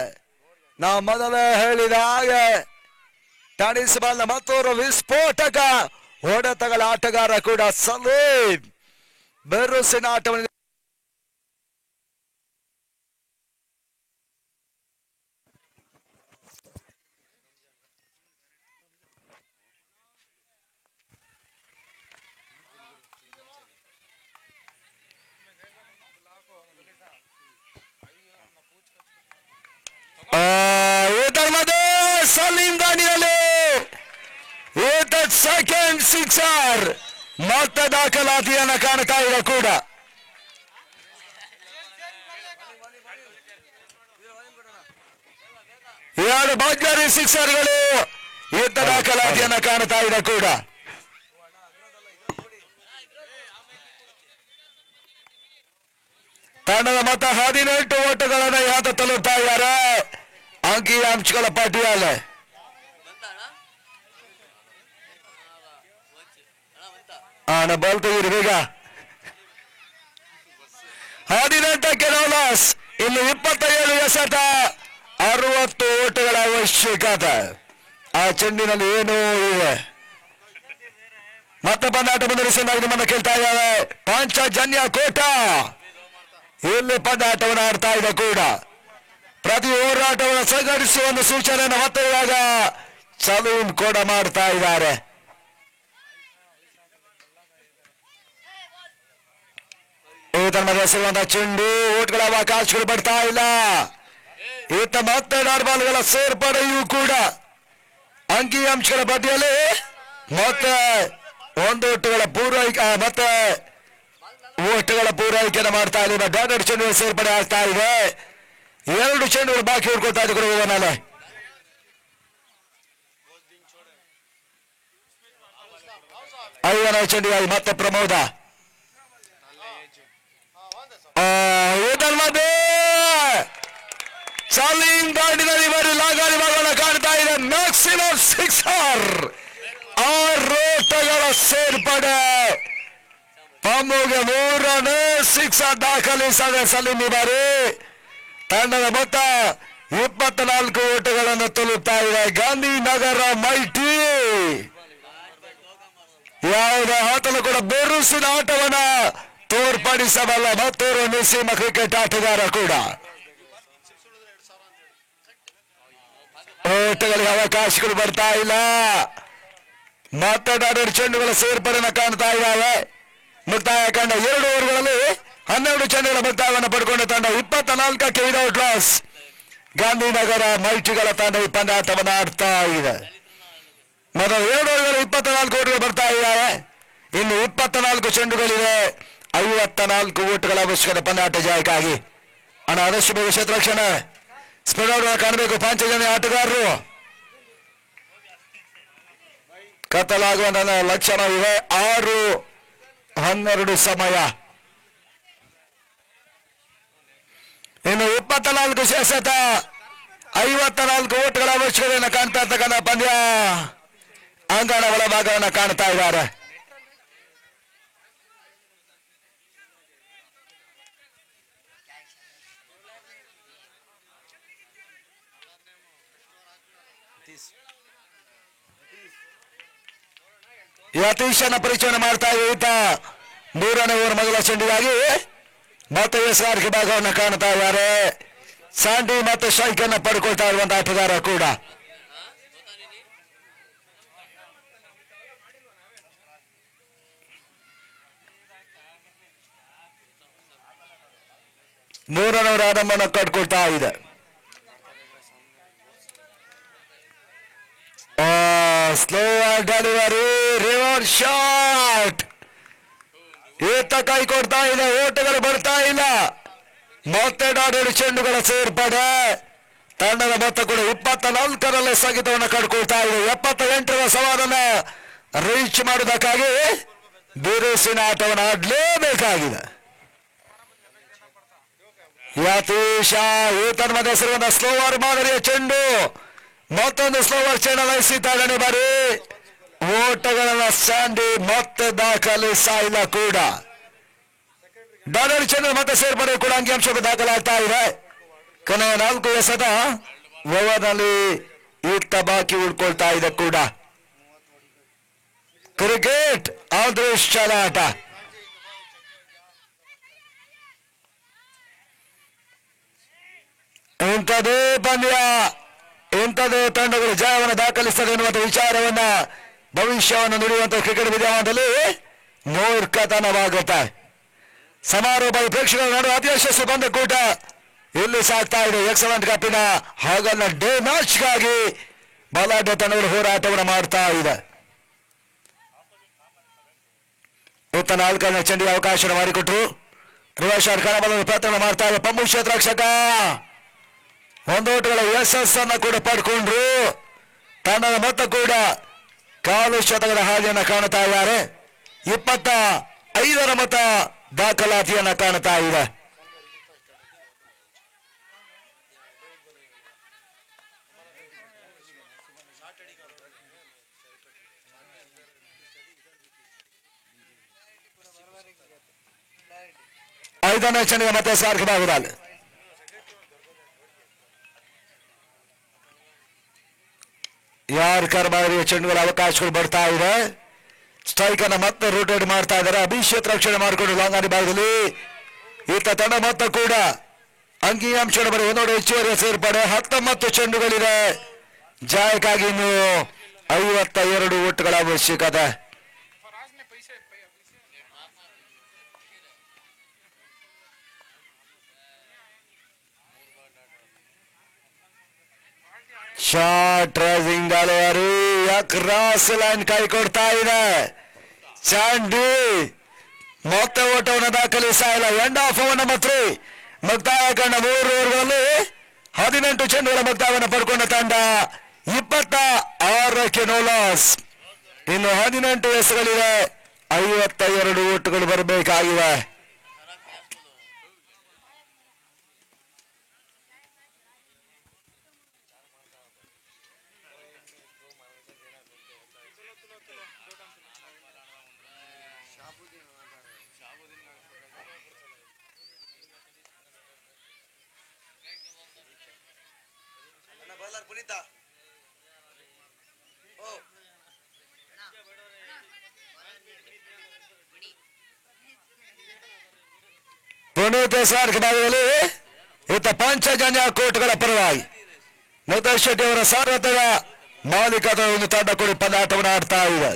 ನಾವು ಮೊದಲೇ ಹೇಳಿದ ಹಾಗೆ ಟೆನಿಸ್ ಬಾಲ್ನ ಮತ್ತೊಂದು ವಿಸ್ಫೋಟಕ ಹೊಡೆತಗಳ ಆಟಗಾರ ಕೂಡ ಸಲೀಂ. ಬೆರುಸಿನ ಆಟವನ್ನು ಸಲೀಂ ದಾಂಡಿನಲ್ಲಿ ಸೆಕೆಂಡ್ ಸಿಕ್ಸರ್ ಮತ್ತೆ ದಾಖಲಾತಿಯನ್ನು ಕಾಣ್ತಾ ಇದೆ ಕೂಡ. ಎರಡು ಭರ್ಜರಿ ಸಿಕ್ಸರ್ಗಳು ಯುದ್ಧ ದಾಖಲಾತಿಯನ್ನು ಕಾಣ್ತಾ ಇದೆ ಕೂಡ. ತಂಡದ ಮೊತ್ತ 18 ಓಟಗಳನ್ನು ಯಾತ ತಲುಪ್ತಾ ಇದ್ದಾರೆ ಅಂಕಿ ಅಂಶಗಳ ಪಟ್ಟಿಯಲ್ಲಿ. ಬಾಲ್ ತೆಗೀರಿ ಬೇಗ. 18ಕ್ಕೆ ನೋಲಾಸ್, ಇನ್ನು 27 ಎಸೆತ, 60 ಓಟಗಳ ಅವಶ್ಯಕತೆ. ಆ ಚೆಂಡಿನಲ್ಲಿ ಏನೋ ಇವೆ. ಮತ್ತೆ ಪಂದ್ಯಾಟ ಮುಂದುವರಿಸಿದಾಗ ನಿಮ್ಮನ್ನು ಕೇಳ್ತಾ ಇದ್ದಾರೆ ಪಾಂಚಜನ್ಯ ಕೋಟ ಇಲ್ಲಿ ಪಂದ್ಯಾಟವನ್ನು ಆಡ್ತಾ ಇದೆ ಕೂಡ. ಪ್ರತಿ ಹೋರಾಟವನ್ನು ಸಂಘಟಿಸುವ ಒಂದು ಸೂಚನೆಯನ್ನು ಮತ್ತೆ ಇವಾಗ ಸಲೂನ್ ಕೂಡ ಮಾಡ್ತಾ ಇದ್ದಾರೆ. ಹೆಸರುವಂತಹ ಚೆಂಡು ಓಟ್ಗಳ ಅವಕಾಶಗಳು ಬರ್ತಾ ಇಲ್ಲ. ಈತ ಮತ್ತೆ ಡಾರ್ಬಾಲ್ಗಳ ಸೇರ್ಪಡೆಯೂ ಕೂಡ ಅಂಕಿ ಅಂಶಗಳ ಪಟ್ಟಿಯಲ್ಲಿ ಮತ್ತೆ ಒಂದು ಓಟುಗಳ ಪೂರೈಕೆ ಮತ್ತೆ ಓಟುಗಳ ಪೂರೈಕೆಯನ್ನು ಮಾಡ್ತಾ ಇಲ್ಲ. ಡಾಟೆಡ್ ಚೆಂಡು ಸೇರ್ಪಡೆ ಆಗ್ತಾ ಇದೆ. 2 ಚೆಂಡುಗಳು ಬಾಕಿ ಉಳ್ಕೊಳ್ತಾ ಇದೆ ಕೂಡ ಮೇಲೆ. ಐದನೇ ಚೆಂಡಿಗಾಗಿ ಮತ್ತೆ ಪ್ರಮೋದ. ಸಲೀಂ ದಾಂಡಿನಲ್ಲಿ ಬರೀ ಲಾಗಾಲಿ ಭಾಗವನ್ನು ಕಾಣ್ತಾ ಇದೆ. Maximum sixer. 6 ಓಟಗಳ ಸೇರ್ಪಡೆ. ಪಮ್ಮುಗೆ 3ನೇ ಸಿಕ್ಸರ್ ದಾಖಲಿಸಿದ ಸಲೀಂ ಈ ಬಾರಿ. ತಂಡದ ಮೊತ್ತ 24 ಓಟಗಳನ್ನು ತಲುಪ್ತಾ ಇದೆ. ಗಾಂಧಿನಗರ ಮೈಟಿ ಯಾವುದೇ ಆಟಲು ಕೂಡ ಬೆರುಸಿನ ಆಟವನ್ನ ತೋರ್ಪಡಿಸಬಲ್ಲ ಮತ್ತೋರ್ವ ನಿಸ್ಸೀಮ ಕ್ರಿಕೆಟ್ ಆಟಗಾರ ಕೂಡ. ಓಟಗಳಿಗೆ ಅವಕಾಶಗಳು ಬರ್ತಾ ಇಲ್ಲ. ಮತ್ತೆ ಡಾಟೆಡ್ ಚೆಂಡುಗಳ ಸೇರ್ಪಡೆಯನ್ನು ಕಾಣ್ತಾ ಇದ್ದಾವೆ. ಮುಕ್ತಾಯ ಕಂಡ 2 ಓವರ್ಗಳಲ್ಲಿ 12 ಚೆಂಡುಗಳ ಮುಕ್ತಾಯವನ್ನು ಪಡ್ಕೊಂಡ ತಂಡ 24ಕ್ಕೆ ವಿದೌಟ್ ಲಾಸ್. ಗಾಂಧಿನಗರ ಮೈಟಿಗಳ ತಂಡ ಈ ಪಂದ್ಯಾಟವನ್ನು ಆಡ್ತಾ ಇದೆ. ಮೊದಲ 2 ಓವರ್ಗಳು 24 ಓಟುಗಳು ಬರ್ತಾ ಇದ್ದಾವೆ. ಇನ್ನು 24 ಚೆಂಡುಗಳಿವೆ. 54 ಓಟುಗಳ ಅವಶ್ಯಕತೆ ಪಂದ್ಯಾಟ ಜಯಕ್ಕಾಗಿ. ಆದಷ್ಟು ಬೇಗ ಕ್ಷೇತ್ರರಕ್ಷಣೆ ಸ್ಪೀಡ್ ಕಾಣಬೇಕು ಪಾಂಚಜನ್ಯ ಆಟಗಾರರು. ಕತ್ತಲಾಗುವ ನನ್ನ ಲಕ್ಷಣ ಇವೆ. 6:12 ಸಮಯ. ಇನ್ನು 24 ಶೇಷತ 54 ಓಟ್ಗಳ ಅವಶ್ಯಕತೆಯನ್ನು ಕಾಣ್ತಾ ಇರ್ತಕ್ಕಂಥ ಪಂದ್ಯ ಅಂಗಣ ಒಳಭಾಗವನ್ನು ಕಾಣ್ತಾ ಇದ್ದಾರೆ. ಯತೀಶನ ಪರಿಚಯನ ಮಾಡ್ತಾ ಈತ 3ನೇ ಓವರ್ ಮೊದಲ ಚೆಂಡಿಗಾಗಿ ಮತ್ತೆ ಎಸ್ಆರ್ಕೆ ಭಾಗವನ್ನು ಕಾಣ್ತಾ ಇದ್ದಾರೆ. ಸ್ಯಾಂಡಿ ಮತ್ತು ಸ್ಟ್ರೈಕ್ ಅನ್ನು ಪಡ್ಕೊಳ್ತಾ ಇರುವಂತಹ ಆಟಗಾರ ಕೂಡ. ಮೂರನೇ ಓವರ್ ಆರಂಭವನ್ನು ಕಟ್ಕೊಳ್ತಾ ಇದೆ. Slow delivery, reverse shot. ಈತ ಕೈ ಕೊಡ್ತಾ ಇದೆ, ಓಟಗಳು ಬರ್ತಾ ಇಲ್ಲ. ಮತ್ತೆ 2 ಚೆಂಡುಗಳ ಸೇರ್ಪಡೆ. ತಂಡದ ಮೊತ್ತ ಕೂಡ 24ರಲ್ಲಿ ಸ್ಥಗಿತವನ್ನು ಕಡ್ಕೊಳ್ತಾ ಇದೆ. 78ರ ಸವಾಲನ್ನು ರೀಚ್ ಮಾಡುವುದಕ್ಕಾಗಿ ಬಿರುಸಿನ ಆಟವನ್ನು ಆಡಲೇಬೇಕಾಗಿದೆ. ಯತೀಶ ಈತನ ಮಧ್ಯೆ ಹೆಸರುವಂತ ಸ್ಲೋವರ್ ಮಾದರಿಯ ಚೆಂಡು, ಮತ್ತೊಂದು ಸ್ಲೋವರ್ ಚೆಂಡನ್ನು ಬಾರಿ ಓಟಗಳನ್ನ ಸ್ಯಾಂಡಿ ಮತ್ತೆ ದಾಖಲಿಸಿಲ್ಲ ಕೂಡ. ಡಾಲರ್ ಚೆಂಡು ಮತ್ತೆ ಸೇರ್ಪಡೆ ಕೂಡ ಅಂಕಿಅಂಶಕ್ಕೆ ದಾಖಲಾಗ್ತಾ ಇದೆ. ಕೊನೆಯ 4 ಎಸೆತ ಓವರ್ನಲ್ಲಿ ಈತ ಬಾಕಿ ಉಳ್ಕೊಳ್ತಾ ಇದೆ ಕೂಡ. ಕ್ರಿಕೆಟ್ ಅದೃಷ್ಟದ ಆಟ. ಇಂಥದೇ ಪಂದ್ಯ, ಇಂಥದೇ ತಂಡಗಳು ಜಯವನ್ನು ದಾಖಲಿಸ್ತದೆ ಎನ್ನುವಂಥ ವಿಚಾರವನ್ನ, ಭವಿಷ್ಯವನ್ನು ನುಡಿಯುವಂತಹ ಕ್ರಿಕೆಟ್ ವಿದ್ಯಮಾನದಲ್ಲಿ ಮೂರ್ಖತನವಾಗುತ್ತೆ. ಸಮಾರೋಪ ಪ್ರೇಕ್ಷಕರ ನಡುವೆ ಅತಿ ಯಶಸ್ವಿ ಪಂದ್ಯಕೂಟ ಇಲ್ಲಿ ಸಾಗ್ತಾ ಇದೆ. ಎಕ್ಸಲೆಂಟ್ ಕಪ್ಪಿನ ಹಾಗಲ್ಲ ಡೇ ಮ್ಯಾಚ್ಗಾಗಿ ಬಲಾಢ್ಯ ತಂಡಗಳು ಹೋರಾಟವನ್ನು ಮಾಡ್ತಾ ಇದೆ. ಇತ್ತ 4ನೇ ಚೆಂಡಿಗೆ ಅವಕಾಶ ಮಾಡಿಕೊಟ್ರು. ರಿವರ್ಸ್ ಶಾಟ್ ಕಣಬಲವನ್ನು ಪ್ರಯತ್ನ ಮಾಡ್ತಾ ಇದೆ ಪಂಬು ಕ್ಷೇತ್ರರಕ್ಷಕ. 1 ಓಟಗಳ ಯಶಸ್ಸನ್ನು ಕೂಡ ಪಡ್ಕೊಂಡ್ರು. ತಂಡದ ಮೊತ್ತ ಕೂಡ 4 ಶತಕದ ಹಾದಿಯನ್ನು ಕಾಣ್ತಾ ಇದ್ದಾರೆ. 25ರ ಮೊತ್ತ ದಾಖಲಾತಿಯನ್ನು ಕಾಣ್ತಾ ಇದೆ. ಐದನೇ ಚೆಂಡಿಗೆ ಮತ್ತೆ ಸಾರ್ಕಬಹುದಾಗಿದೆ. ಯಾರ್ಕರ್ ಮಾದರಿಯ ಚೆಂಡುಗಳ ಅವಕಾಶಗಳು ಬರ್ತಾ ಇದೆ. ಸ್ಟ್ರೈಕ್ ಅನ್ನು ಮತ್ತೆ ರೋಟೇಟ್ ಮಾಡ್ತಾ ಇದ್ದಾರೆ. ಅಭಿಷೇಕ್ ರಕ್ಷಣೆ ಮಾಡಿಕೊಂಡು ಲಾಂಗಾನಿ ಭಾಗದಲ್ಲಿ ಈತ ತಂಡ ಮೊತ್ತ ಕೂಡ ಅಂಕಿಅಂಶಗಳ ಬರೀ 1 ಹೆಚ್ಚುವರಿ ಸೇರ್ಪಡೆ. 19 ಚೆಂಡುಗಳಿದೆ. ಜಯಕ್ಕಾಗಿ ಇನ್ನು 52 ಓಟುಗಳ ಅವಶ್ಯಕತೆ. Short rising delivery cross line ಕೈ ಕೊಡ್ತಾ ಇದೆ. ಚಾಂಡಿ ಮತ್ತೆ ಓಟವನ್ನು ದಾಖಲಿಸ್ತಾ ಇಲ್ಲ. ಎಂಡ್ ಆಫ್ ಓವರ್ ನಂಬರ್ 3 ಮುಕ್ತಾಯ ಕಂಡ 3 ಓವರ್ಗಳಲ್ಲಿ 18 ಚೆಂಡುಗಳ ಮುಕ್ತಾಯವನ್ನು ಪಡ್ಕೊಂಡ ತಂಡ 26ಕ್ಕೆ ನೋ ಲಾಸ್. ಇನ್ನು 18 ಎಸೆಗಳಿವೆ. 52 ಓಟುಗಳು ಬರಬೇಕಾಗಿವೆ. ಪುನೀತ್ ಸಾರ್ಕ್ ಭಾಗದಲ್ಲಿ ಇತ್ತ ಪಂಚಜನ್ಯ ಕೋಟ್ಗಳ ಪರವಾಗಿ ಮುತ್ತೇಶ್ ಶೆಟ್ಟಿ ಅವರ ಸಾರಥ್ಯದ ಮಾಲೀಕತ್ವದ ಒಂದು ತಂಡ ಕೂಡಿ ಪಂದ್ಯಾಟವನ್ನು ಆಡ್ತಾ ಇದೆ.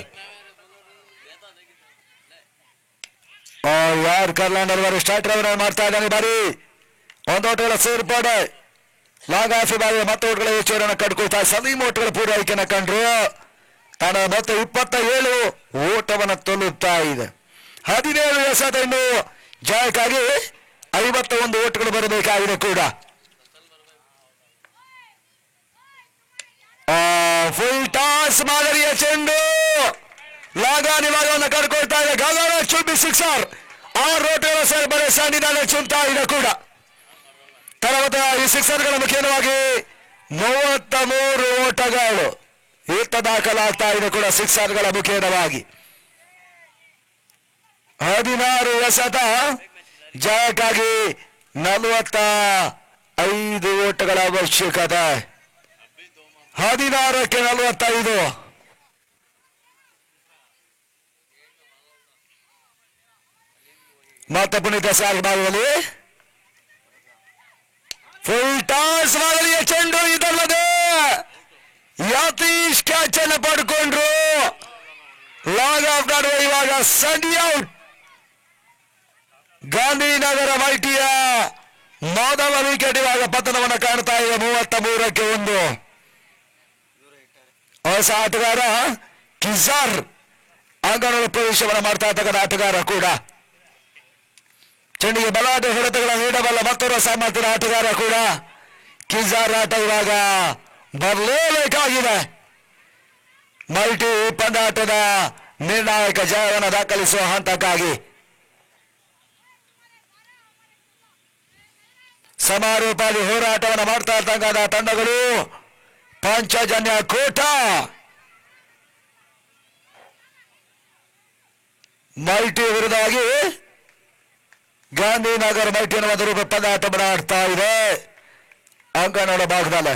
ಯಾರ್ಕರ್ ಲ್ಯಾಂಡರ್ ಅವರು ಸ್ಟಾರ್ಟರ್ ಅವರನ್ನು ಮಾಡ್ತಾ ಇದ್ದಾನೆ. ಬಾರಿ 1 ಓಟಗಳ ಸೇರ್ಪಡೆ. ಲಾಂಗ್ ಆಫಿ ಬಾರಿ ಮತ್ತೆ ಓಟಗಳ ಹೆಚ್ಚುವರಿಯನ್ನು ಕಟ್ಕೊಳ್ತಾ ಸಲೀಂ ಓಟಗಳ ಪೂರೈಕೆಯನ್ನು ಕಂಡ್ರು. ತಂಡ ಮತ್ತೆ 27 ಓಟವನ್ನು ತೊಲುತ್ತಾ ಇದೆ. 17 ಎಸೆತ ಇನ್ನು ಜಯಕ್ಕಾಗಿ 51 ಓಟುಗಳು ಬರಬೇಕಾಗಿದೆ ಕೂಡ. ಫುಲ್ ಟಾಸ್ ಮಾದರಿಯ ಚೆಂಡು ಲಾಗಾನಿ ಭಾಗವನ್ನು ಕಡ್ಕೊಳ್ತಾ ಇದೆ. ಗಗನ ಚುಂಬಿ ಸಿಕ್ಸರ್. 6 ಓಟಗಳ ಸೇರ್ಪಡೆ ಸನ್ನಿಧಾನ ಚುಂತಾ ಇದೆ ಕೂಡ. తర్వాత ಈ ಸಿಕ್ಸರ್ಗಳ ಮುಖ್ಯವಾಗಿ 33 ಓಟಗಳು ಈತ ದಾಖಲಾಗ್ತಾ ಇದೆ ಕೂಡ ಸಿಕ್ಸರ್ಗಳ ಮುಖ್ಯವಾಗಿ. 16 ಎಸೆತ ಜಯಕ್ಕಾಗಿ 45 ಓಟಗಳ ಅವಶ್ಯಕತೆ. 16ಕ್ಕೆ 45. ಮತ್ತೆ ಪುನೀತ ಸಾಗಿ ಭಾಗದಲ್ಲಿ ಫುಲ್ ಟಾಸ್ ಮಾದರಿಯ ಚೆಂಡು ಇದಲ್ಲದೆ ಯತೀಶ್ ಕ್ಯಾಚ್ ಅನ್ನು ಪಡ್ಕೊಂಡ್ರು. ಲಾಗ್ ಆಫ್ ಮಾಡುವ ಇವಾಗ ಸಂಡಿ ಔಟ್. ಗಾಂಧಿನಗರ ಮೈಟಿಯ ಮೊದಲ ವಿಕೆಟ್ ಇವಾಗ ಪತನವನ್ನು ಕಾಣ್ತಾ ಇದೆ. 33ಕ್ಕೆ 1. ಹೊಸ ಆಟಗಾರ ಕಿಜಾರ್ ಅಂಗಣದ ಪ್ರವೇಶವನ್ನು ಮಾಡ್ತಾ ಇರ್ತಕ್ಕಂಥ ಆಟಗಾರ ಕೂಡ. ಚೆಂಡಿಗೆ ಬಲಾಢ್ಯ ಹೊಡೆತಗಳನ್ನು ನೀಡಬಲ್ಲ ಮತ್ತೊಬ್ಬ ಸಾಮರ್ಥ್ಯದ ಆಟಗಾರ ಕೂಡ. ಕಿಜಾರ್ ಆಟ ಇವಾಗ ಬರಲೇಬೇಕಾಗಿದೆ. ಮಲ್ಟಿ ಪಂದ್ಯಾಟದ ನಿರ್ಣಾಯಕ ಜಯವನ್ನು ದಾಖಲಿಸುವ ಹಂತಕ್ಕಾಗಿ ಸಮಾರೋಪಾದಿ ಹೋರಾಟವನ್ನು ಮಾಡ್ತಾ ಇರ್ತಕ್ಕಂಥ ತಂಡಗಳು ಪಂಚಜನ್ಯ ಕೋಟ, ಮಲ್ಟಿ ವಿರುದ್ಧವಾಗಿ ಗಾಂಧಿನಗರ ಮಲ್ಟಿಯನ್ನು ಒಂದು ರೂಪ ಪಂದ್ಯಾಟವನ್ನು ಆಡ್ತಾ ಇದೆ ಅಂಗನೋಡ ಭಾಗದಲ್ಲಿ.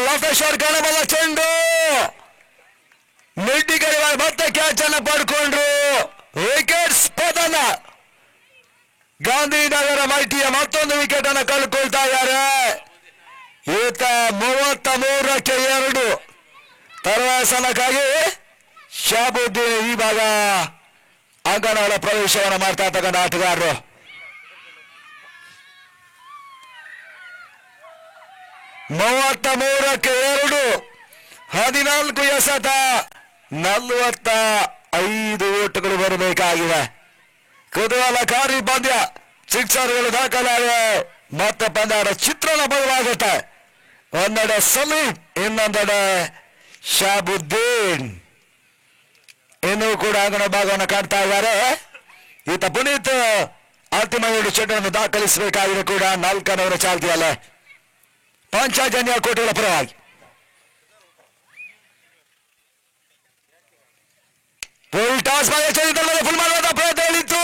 ಲಾಫ್ಟ್ ಶಾಟ್ ಕಾಣಬಲ್ಲ ಚೆಂಡು ಮಿಡ್ಡಿಗರಿ ಮತ್ತೆ ಕ್ಯಾಚ್ ಅನ್ನು ಪಡ್ಕೊಂಡ್ರು. ವಿಕೆಟ್ಸ್ ಪತನ. ಗಾಂಧಿನಗರ ಮಲ್ಟಿಯ ಮತ್ತೊಂದು ವಿಕೆಟ್ ಅನ್ನು ಕಳ್ಕೊಳ್ತಾ ಇದ್ದಾರೆ. ಈತ 33ಕ್ಕೆ 2. ತರವಾಸನಕ್ಕಾಗಿ ಶಾಬುದ್ದೀನ್ ಈ ಭಾಗ ಅಂಗನಗಳ ಪ್ರವೇಶವನ್ನು ಮಾಡ್ತಾ ಇರ್ತಕ್ಕಂಥ ಆಟಗಾರರು. ಮೂವತ್ತ 3ಕ್ಕೆ 2. 14 ಎಸೆತ 45 ಓಟಗಳು ಬರಬೇಕಾಗಿವೆ. ಕುತೂಹಲಕಾರಿ ಪಂದ್ಯ. ಸಿಕ್ಸರ್ಗಳು ದಾಖಲಾಗಿವೆ. ಮತ್ತೆ ಪಂದ್ಯದ ಚಿತ್ರಣ ಬದಲಾಗುತ್ತೆ. ಒಂದೆಡೆ ಸಲೀಂ, ಇನ್ನೊಂದೆಡೆ ಶಾಬುದ್ದೀನ್ ಇನ್ನೂ ಕೂಡ ಅಂಗನ ಭಾಗವನ್ನು ಕಾಣ್ತಾ ಇದ್ದಾರೆ. ಈತ ಪುನೀತ್ ಅಂತಿಮ 7 ಚೆಂಡನ್ನು ದಾಖಲಿಸಬೇಕಾಗಿದೆ ಕೂಡ 4ನೇ ಚಾಲ್ತಿಯಲ್ಲೇ ಪಂಚಜನ್ಯ ಕೋಟೆಗಳ ಪರವಾಗಿ. ಫುಲ್ ಟಾಸ್ ಫುಲ್ ಮಾಡುವಂತ ಪ್ರಯತ್ನ ಹೇಳಿತ್ತು.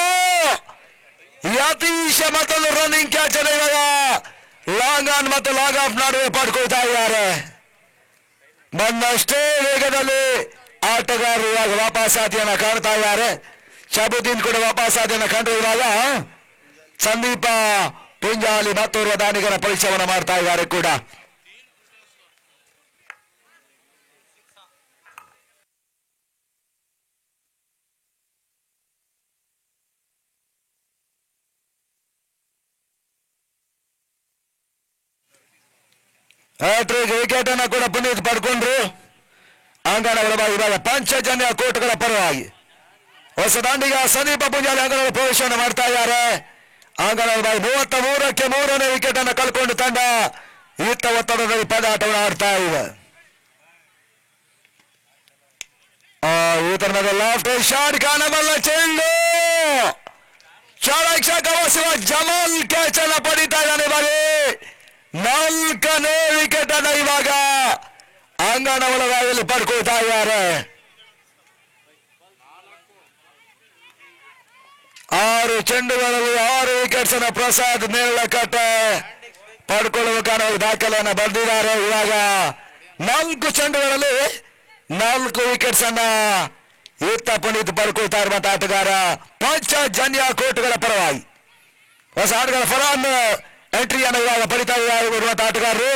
ಯತೀಶ ಮತ್ತೊಂದು ರನ್ನಿಂಗ್ ಕ್ಯಾಚ್ ಅನ್ನು ಇವಾಗ ಲಾಂಗ್ ಆನ್ ಮತ್ತು ಲಾಂಗ್ ಆಫ್ ನಡುವೆ ಪಡ್ಕೊಳ್ತಾ ಇದ್ದಾರೆ. ಬಂದಷ್ಟೇ ವೇಗದಲ್ಲಿ ಆಟಗಾರರು ಇವಾಗ ವಾಪಸಾತಿಯನ್ನು ಕಾಣ್ತಾ ಇದ್ದಾರೆ. ಶಬುದ್ದೀನ್ ಕೂಡ ವಾಪಸಾತಿಯನ್ನು ಕಂಡು ಇವಾಗ ಸಂದೀಪ ಪುಂಜಾಲಿ ಮತ್ತೋರ್ವ ದಾನಿಗರ ಪರೀಕ್ಷೆಯನ್ನು ಮಾಡ್ತಾ ಇದ್ದಾರೆ ಕೂಡ. ಹ್ಯಾಟ್ರಿಕ್ ವಿಕೆಟ್ ಅನ್ನು ಕೂಡ ಪುನೀತ್ ಪಡ್ಕೊಂಡ್ರು. ಅಂಗಣ ಒಳಭಾಗ ಇವಾಗ ಪಂಚಜನ್ಯ ಕೋಟೆಗಳ ಪರವಾಗಿ ಹೊಸ ದಾಂಡಿಗ ಸಂದೀಪ ಪುಂಜಾಲಿ ಅಂಗಣದ ಪ್ರವೇಶವನ್ನು ಮಾಡ್ತಾ ಇದ್ದಾರೆ. ಅಂಗಣ ಒಳಭಾಗ 33ಕ್ಕೆ 3ನೇ ವಿಕೆಟ್ ಅನ್ನು ಕಳ್ಕೊಂಡು ತಂಡ ಈತ ಒತ್ತಡದಲ್ಲಿ ಪಂದ್ಯಾಟವನ್ನು ಆಡ್ತಾ ಇದೆ. ಈತನ ಲಾಫ್ಟ್ ಶಾಟ್ ಕಾಣಬಲ್ಲ ಚೆಂಡು ಚಾಣಕ್ಷಕವಾಸುವ ಜಮಾಲ್ ಕ್ಯಾಚ್ ಅನ್ನು ಪಡಿತಾ ಇದ್ದಾನೆ. ಬಾರಿ 4ನೇ ವಿಕೆಟ್ ಅನ್ನು ಇವಾಗ ಅಂಗಣ ಒಳಭಾಗದಲ್ಲಿ ಪಡ್ಕೊಳ್ತಾ ಇದ್ದಾರೆ. 6 ಚೆಂಡುಗಳಲ್ಲಿ 6 ವಿಕೆಟ್ಸ್ ಅನ್ನು ಪ್ರಸಾದ್ ನೇರಳಕಟ್ಟೆ ಪಡ್ಕೊಳ್ಳುವ ಕಾರಣ ದಾಖಲೆಯನ್ನು ಬರೆದಿದ್ದಾರೆ. ಇವಾಗ 4 ಚೆಂಡುಗಳಲ್ಲಿ 4 ವಿಕೆಟ್ಸ್ ಅನ್ನ ಈತ ಪುನೀತ್ ಪಡ್ಕೊಳ್ತಾ ಇರುವಂತ ಆಟಗಾರ ಪಂಚಜನ್ಯ ಕೋಟೆಗಳ ಪರವಾಗಿ. ಹೊಸ ಆಟಗಾರ ಫರಾನ್ ಎಂಟ್ರಿಯನ್ನು ಇವಾಗ ಪಡಿತಾ ಇರುವಂತಹ ಆಟಗಾರರು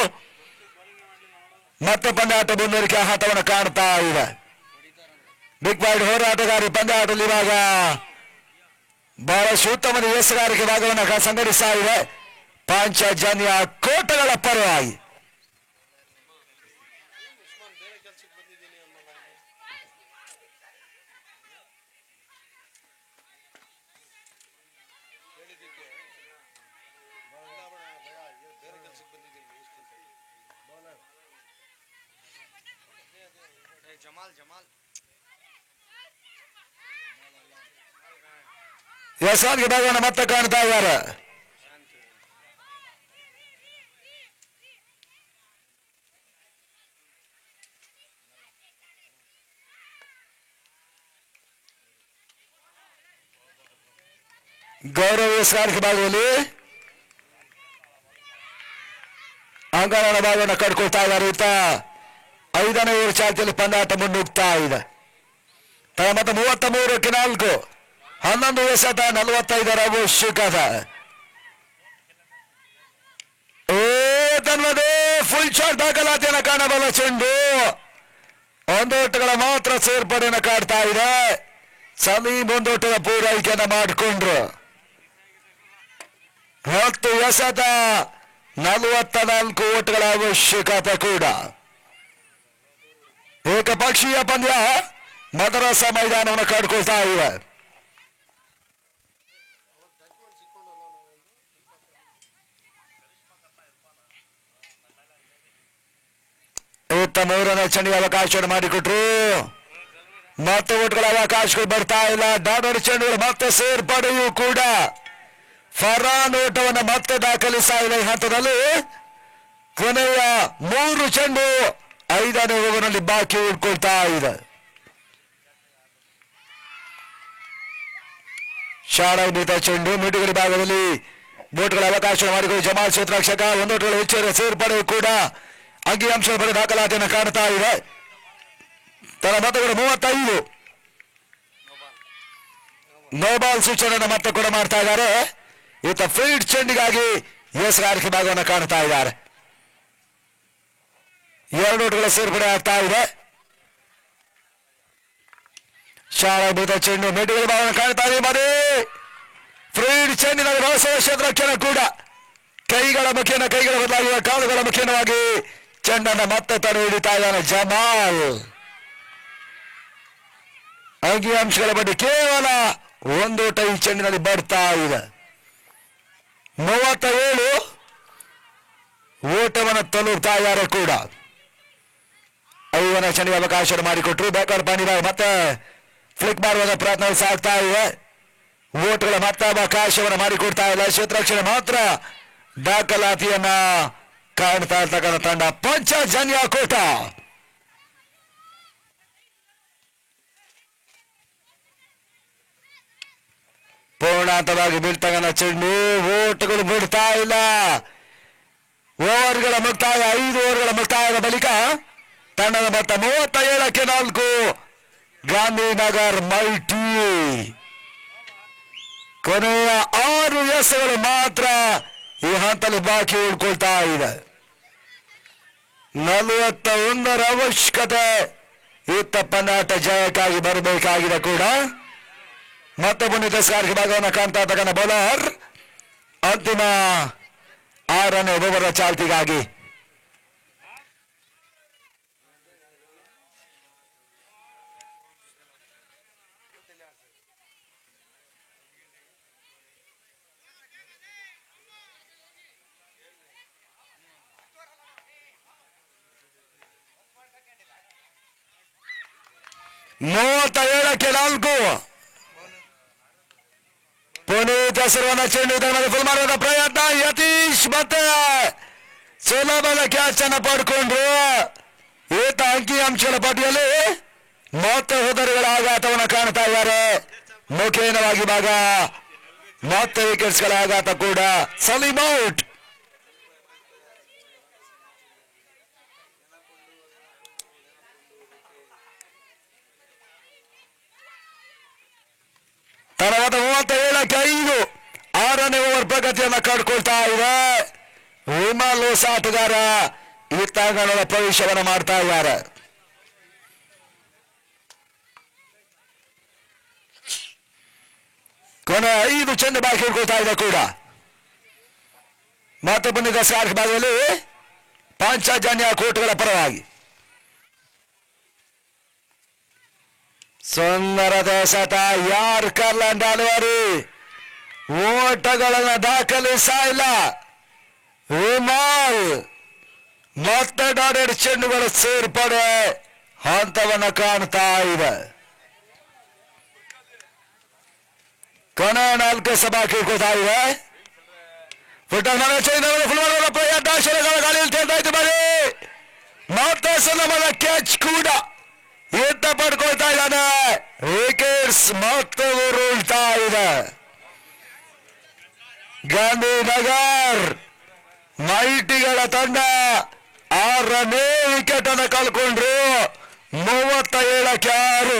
ಮತ್ತೆ ಪಂದ್ಯಾಟ ಮುಂದುವರಿಕೆ ಆಟವನ್ನು ಕಾಣ್ತಾ ಇದೆ. ಬಿಗ್ ವೈಡ್ ಹೋರಾಟಗಾರಿ ಪಂದ್ಯಾಟದಲ್ಲಿ ಇವಾಗ ಬಹಳಷ್ಟು ಉತ್ತಮದ ಎಸೆಗಾರಿಕೆ ಭಾಗವನ್ನು ಸಂಘಟಿಸ್ತಾ ಇದೆ ಪಂಚಜನ್ಯ ಕೋಟೆಗಳ ಪರವಾಗಿ. ಎಸ್ಆರ್ಗೆ ಭಾಗವನ್ನು ಮತ್ತೆ ಕಾಣ್ತಾ ಇದ್ದಾರೆ. ಗೌರವ್ ಎಸ್ಆರ್ಗೆ ಭಾಗದಲ್ಲಿ ಅಂಗನ ಭಾಗವನ್ನು ಕಟ್ಕೊಳ್ತಾ ಇದ್ದಾರೆ. ಈತ 5ನೇ ಓವರ್ ಚಾಲ್ತಿಯಲ್ಲಿ ಪಂದ್ಯಾಟ ಮುನ್ನುಗ್ತಾ ಇದೆ. ಮತ್ತೆ 33ಕ್ಕೆ 4 11 ಎಸೆತ 45 ಅವಶ್ಯಕತೆ. ತನ್ನದೇ ಫುಲ್ ಶಾಟ್ ದಾಖಲಾತಿಯನ್ನು ಕಾಣಬಲ್ಲ ಚೆಂಡು 1 ಓಟಗಳ ಮಾತ್ರ ಸೇರ್ಪಡೆಯನ್ನು ಕಾಡ್ತಾ ಇದೆ. ಸಲೀಂ 1 ಓಟದ ಪೂರೈಕೆಯನ್ನು ಮಾಡಿಕೊಂಡ್ರು. 10 ಎಸೆತ 44 ಓಟಗಳ ಅವಶ್ಯಕತೆ ಕೂಡ. ಏಕಪಕ್ಷೀಯ ಪಂದ್ಯ ಮದರಸ ಮೈದಾನವನ್ನು ಕಾಡ್ಕೊಳ್ತಾ ಇವೆ. ಇತ್ತ 3ನೇ ಚೆಂಡಿಗೆ ಅವಕಾಶವನ್ನು ಮಾಡಿಕೊಟ್ರು. ಮತ್ತೆ ಓಟ್ಗಳ ಅವಕಾಶಗಳು ಬರ್ತಾ ಇಲ್ಲ. ಡಾಡರ್ ಚೆಂಡುಗಳು ಮತ್ತೆ ಸೇರ್ಪಡೆಯೂ ಕೂಡ. ಫರಾನ್ ಓಟವನ್ನು ಮತ್ತೆ ದಾಖಲಿಸ್ತಾ ಇಲ್ಲ. ಈ ಹಂತದಲ್ಲಿ ಕೊನೆಯ 3 ಚೆಂಡು 5ನೇ ಓವರ್ನಲ್ಲಿ ಬಾಕಿ ಉಳ್ಕೊಳ್ತಾ ಇದೆ. ಶಾರಾಯಿತ ಚೆಂಡು ಮಿಡುಗಡಿ ಭಾಗದಲ್ಲಿ ಬೋಟ್ಗಳ ಅವಕಾಶ ಮಾಡಿಕೊಂಡು ಜಮಾಲ್ ಕ್ಷೇತ್ರರಕ್ಷಕ 1 ಓಟಗಳ ಹೆಚ್ಚುವರಿ ಸೇರ್ಪಡೆ ಕೂಡ ಅಂಕಿಅಂಶ ಬರೀ ದಾಖಲಾತಿಯನ್ನು ಕಾಣ್ತಾ ಇದೆ. ತನ್ನ ಮತಗಳು 35. ನೋಬಾಲ್ ಸೂಚನೆಯನ್ನು ಮತ್ತೆ ಕೂಡ ಮಾಡ್ತಾ ಇದ್ದಾರೆ. ಈತ ಫೀಲ್ಡ್ ಚೆಂಡಿಗಾಗಿ ಎಸ್ಆರ್ಕೆ ಭಾಗವನ್ನು ಕಾಣ್ತಾ ಇದ್ದಾರೆ. 2 ಓಟಗಳ ಸೇರ್ಪಡೆ ಆಗ್ತಾ ಇದೆ. ಶಾರಾಯಿತ ಚೆಂಡು ಮಿಡುಗಡಿ ಭಾಗವನ್ನು ಕಾಣ್ತಾ ಇದೆ. ಮದೇ ಫೀಲ್ಡ್ ಚೆಂಡಿನಲ್ಲಿ ಬಳಸುವ ಕ್ಷೇತ್ರರಕ್ಷಣ ಕೂಡ ಕೈಗಳ ಬದಲಾಗಿರುವ ಕಾಲುಗಳ ಮುಖೇನವಾಗಿ ಚೆಂಡನ್ನು ಮತ್ತೆ ತಡೆ ಹಿಡಿತಾ ಇದ್ದಾನೆ ಜಮಾಲ್. ಅಂಕಿಅಂಶಗಳ ಬಗ್ಗೆ ಕೇವಲ 1 ಓಟ ಈ ಚೆಂಡಿನಲ್ಲಿ ಬರ್ತಾ ಇದೆ. 37 ಓಟವನ್ನು ತಲುಪ್ತಾ ಇದ್ದಾರೆ ಕೂಡ. 5ನೇ ಚೆಂಡಿಗೆ ಅವಕಾಶ ಮಾಡಿಕೊಟ್ರು. ಬ್ಯಾಕರ್ ಪಾಂಡಿರಾವ್ ಮತ್ತೆ ಫ್ಲಿಕ್ ಮಾಡುವ ಪ್ರಯತ್ನ ಸಾಗ್ತಾ ಇದೆ. ಓಟ್ಗಳ ಮತ್ತೆ ಅವಕಾಶವನ್ನು ಮಾಡಿಕೊಡ್ತಾ ಇಲ್ಲ. ಕ್ಷೇತ್ರರಕ್ಷಣೆ ಮಾತ್ರ ದಾಖಲಾತಿಯನ್ನ ಕಾಣ್ತಾ ಇರ್ತಕ್ಕಂಥ ತಂಡ ಪಂಚಜನ್ಯ ಕೋಟ. ಪೂರ್ಣಾಂತವಾಗಿ ಬೀಳ್ತಕ್ಕಂಥ ಚೆಂಡು ಓಟ್ಗಳು ಬಿಡ್ತಾ ಇಲ್ಲ. ಓವರ್ಗಳ ಮುಕ್ತಾಯ 5 ಓವರ್ಗಳ ಮುಕ್ತಾಯದ ಬಳಿಕ ತಂಡದ ಮೊತ್ತ 37ಕ್ಕೆ 4 ಗಾಂಧಿನಗರ್ ಮಲ್ಟಿ. ಕೊನೆಯ 6 ಎಸೆಗಳು ಮಾತ್ರ ಈ ಹಂತದಲ್ಲಿ ಬಾಕಿ ಉಳ್ಕೊಳ್ತಾ ಇದೆ. 41 ಅವಶ್ಯಕತೆ ಇತ್ತ ಪಂದ್ಯಾಟ ಜಯಕ್ಕಾಗಿ ಬರಬೇಕಾಗಿದೆ ಕೂಡ. ಮತ್ತೆ ಪುನೀತ ಸ್ಕಾರ್ಗೆ ಭಾಗವನ್ನು ಕಾಣ್ತಾ ಇರ್ತಕ್ಕಂಥ ಬೌಲರ್ ಅಂತಿಮ 6ನೇ ಓವರ್ ಚಾಲ್ತಿಗಾಗಿ ಮೂವತ್ತೇಳಕ್ಕೆ 4 ಪುನೀತ್ ಹೆಸರುವನ್ನ ಚೆಂಡು ಫುಲ್ ಮಾಡುವ ಪ್ರಯತ್ನ. ಯತೀಶ್ ಮತ್ತೆ ಸುಲಭದ ಕ್ಯಾಚ್ ಅನ್ನು ಪಡ್ಕೊಂಡ್ರು. ಈತ ಅಂಕಿಅಂಶಗಳ ಪಟ್ಟಿಯಲ್ಲಿ ಮತ್ತೆ ಹೋದರುಗಳ ಆಘಾತವನ್ನು ಕಾಣ್ತಾ ಇದ್ದಾರೆ. ಮುಖೇನವಾಗಿ ಭಾಗ ಮತ್ತೆ ವಿಕೆಟ್ಸ್ಗಳ ಆಘಾತ ಕೂಡ. ಸಲೀಂ ಔಟ್. తర్వాత 37ಕ್ಕೆ 5 6ನೇ ಓವರ್ ಪ್ರಗತಿಯನ್ನು ಕಂಡುಕೊಳ್ತಾ ಇದೆ. ವಿಮಲ್ ಹೊಸ ಆಟಗಾರ ಈ ತಂಡದ ಪ್ರವೇಶವನ್ನು ಮಾಡ್ತಾ ಇದ್ದಾರೆ. ಕೊನೆ 5 ಚೆಂಡು ಬಾಕಿ ಹಿಡ್ಕೊಳ್ತಾ ಇದೆ ಕೂಡ. ಮತ್ತೆ ಬಂದಿದ್ದ ಸ್ಕಾರ್ಕ್ ಭಾಗದಲ್ಲಿ ಪಂಚಜನ್ಯ ಕೋಟುಗಳ ಪರವಾಗಿ ಸುಂದರದ ಎಸೆತ. ಯಾರ್ಕರ್ಲೆಂಡ್ ಅಲುವರಿ ಓಟಗಳನ್ನು ದಾಖಲಿಸ್ತಾ ಇಲ್ಲ. ವಿಮಲ್ ಮತ್ತೆ ಡಾಡೆಡ್ ಚೆಂಡುಗಳು ಸೇರ್ಪಡೆ ಹಂತವನ್ನ ಕಾಣ್ತಾ ಇದೆ. ಕೊನೆ 4 ಸಭಾ ಕೇಳ್ಕೊತಾ ಇದೆ. ಮತ್ತೊಂದು ಕ್ಯಾಚ್ ಕೂಡ ಎತ್ತ ಪಡ್ಕೊಳ್ತಾ ಇದ್ದಾನೆ. ವಿಕೆಟ್ಸ್ ಮತ್ತೆ ಉರುಳ್ತಾ ಇದೆ. ಗಾಂಧಿನಗರ್ ಮೈಟಿಗಳ ತಂಡ 6ನೇ ವಿಕೆಟ್ ಅನ್ನು ಕಳ್ಕೊಂಡ್ರು. 37-6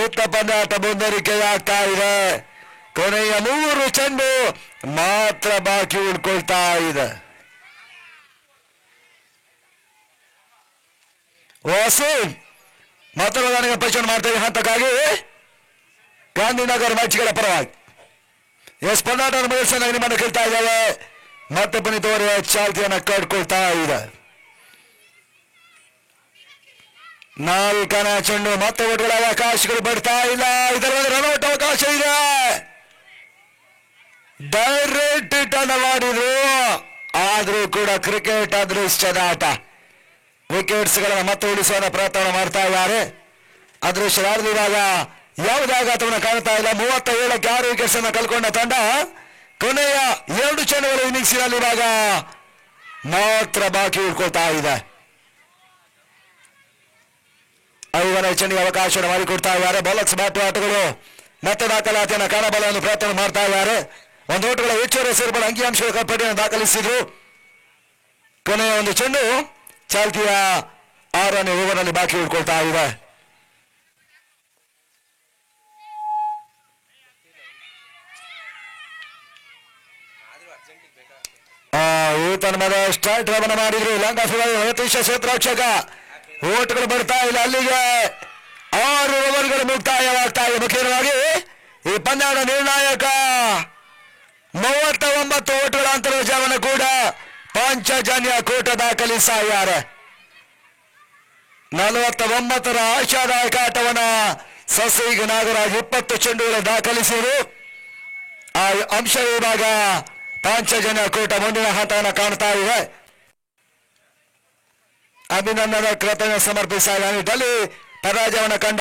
ಇತ್ತ ಪಂದ್ಯಾಟ ಮುಂದುವರಿಕೆಯಾಗ್ತಾ ಇದೆ. ಕೊನೆಯ 3 ಚೆಂಡು ಮಾತ್ರ ಬಾಕಿ ಉಳ್ಕೊಳ್ತಾ ಇದೆ. ವಾಸೀಂ ಮಾತ್ರ ನನಗೆ ಪರಿಚಯ ಮಾಡ್ತಾ ಇದೆ ಹಂತಕ್ಕಾಗಿ ಗಾಂಧಿನಗರ್ ಮ್ಯಾಚ್ಗಳ ಪರವಾಗಿ ಎಸ್ ಪಂದ್ಯಾಟ ಮುಗಿಸೋಣ ನಿಮ್ಮನ್ನು ಕೇಳ್ತಾ ಇದ್ದಾವೆ. ಮತ್ತೆ ಪುನೀತವರ ಚಾಲ್ತಿಯನ್ನು ಕಡ್ಕೊಳ್ತಾ ಇದೆ. 4ನೇ ಚೆಂಡು ಮತ್ತೆ ಒಟ್ಟುಗಳ ಅವಕಾಶಗಳು ಬರ್ತಾ ಇಲ್ಲ. ಇದರಲ್ಲಿ ರನ್ಔಟ್ ಅವಕಾಶ ಇದೆ. ಡೈರೆಕ್ಟ್ ಟರ್ನ್ ಮಾಡಿದ್ರು. ಆದ್ರೂ ಕೂಡ ಕ್ರಿಕೆಟ್ ಅದೃಷ್ಟದ ಆಟ. ವಿಕೆಟ್ಸ್ ಗಳನ್ನ ಮತ್ತೆ ಉಳಿಸುವ ಪ್ರಯತ್ನ ಮಾಡ್ತಾ ಇದ್ದಾರೆ. ಅದೃಷ್ಟದ ಇವಾಗ ಯಾವುದೇ ಆಘಾತವನ್ನು ಕಾಣ್ತಾ ಇಲ್ಲ. 37-6 ವಿಕೆಟ್ಸ್ ಅನ್ನು ಕಳ್ಕೊಂಡ ತಂಡ ಕೊನೆಯ 2 ಚೆಂಡುಗಳ ಇನ್ನಿಂಗ್ಸಿನಲ್ಲಿ ಇವಾಗ ಮಾತ್ರ ಬಾಕಿ ಉಳ್ಕೊಳ್ತಾ ಇದೆ. 5ನೇ ಚೆಂಡಿಗೆ ಅವಕಾಶವನ್ನು ಮಾಡಿಕೊಡ್ತಾ ಇದ್ದಾರೆ. ಬಾಲಕ್ಸ್ ಬ್ಯಾಟ್ ಆಟಗಳು ಮತ್ತೆ ದಾಖಲಾತಿಯನ್ನು ಕಾಣಬಲ್ಲನ್ನು ಪ್ರಯತ್ನ ಮಾಡ್ತಾ ಇದ್ದಾರೆ. ಒಂದು ಓಟುಗಳ ಹೆಚ್ಚುವರಿ ಸೇರ್ಪಡೆ ಅಂಕಿಅಂಶಗಳ ಕಪ್ಪಟಿಯನ್ನು ದಾಖಲಿಸಿದ್ರು. ಕೊನೆಯ ಒಂದು ಚೆಂಡು ಚಾಲ್ತಿಯ 6ನೇ ಓವರ್ನಲ್ಲಿ ಬಾಕಿ ಉಳ್ಕೊಳ್ತಾ ಇದೆ. ತನ್ಮದ ಸ್ಟ್ರೈಟ್ ಡ್ರೈವ್ ಮಾಡಿದ್ರು. ಲಂಕಾ ಯತೀಶ ಕ್ಷೇತ್ರರಕ್ಷಕ ಓಟ್ಗಳು ಬರ್ತಾ ಇಲ್ಲ. ಅಲ್ಲಿಗೆ 6 ಓವರ್ಗಳು ಮುಕ್ತಾಯವಾಗ್ತಾ ಇದೆ. ಮುಖ್ಯವಾಗಿ ಈ ಪಂದ್ಯದ ನಿರ್ಣಾಯಕ 39 ಓಟುಗಳ ಅಂತರ್ಜಾಲವನ್ನು ಕೂಡ ಪಾಂಚಜನ್ಯ ಕೂಟ ದಾಖಲಿಸಿದ್ದಾರೆ. 49ರ ಆಶಾದಾಯಕ ಆಟವನ್ನ ಸಸಿಗ ನಾಗರಾಜ್ 20 ಚೆಂಡುಗಳು ದಾಖಲಿಸಿದರು. ಆ ಅಂಶ ವಿಭಾಗ ಪಾಂಚಜನ್ಯ ಕೂಟ ಮುಂದಿನ ಹಂತವನ್ನು ಕಾಣ್ತಾ ಇದೆ. ಅಭಿನಂದನೆ ಕೃತಜ್ಞ ಸಮರ್ಪಿಸಿದ ನಿಟ್ಟಿನಲ್ಲಿ ಪರಾಜಯವನ್ನು ಕಂಡ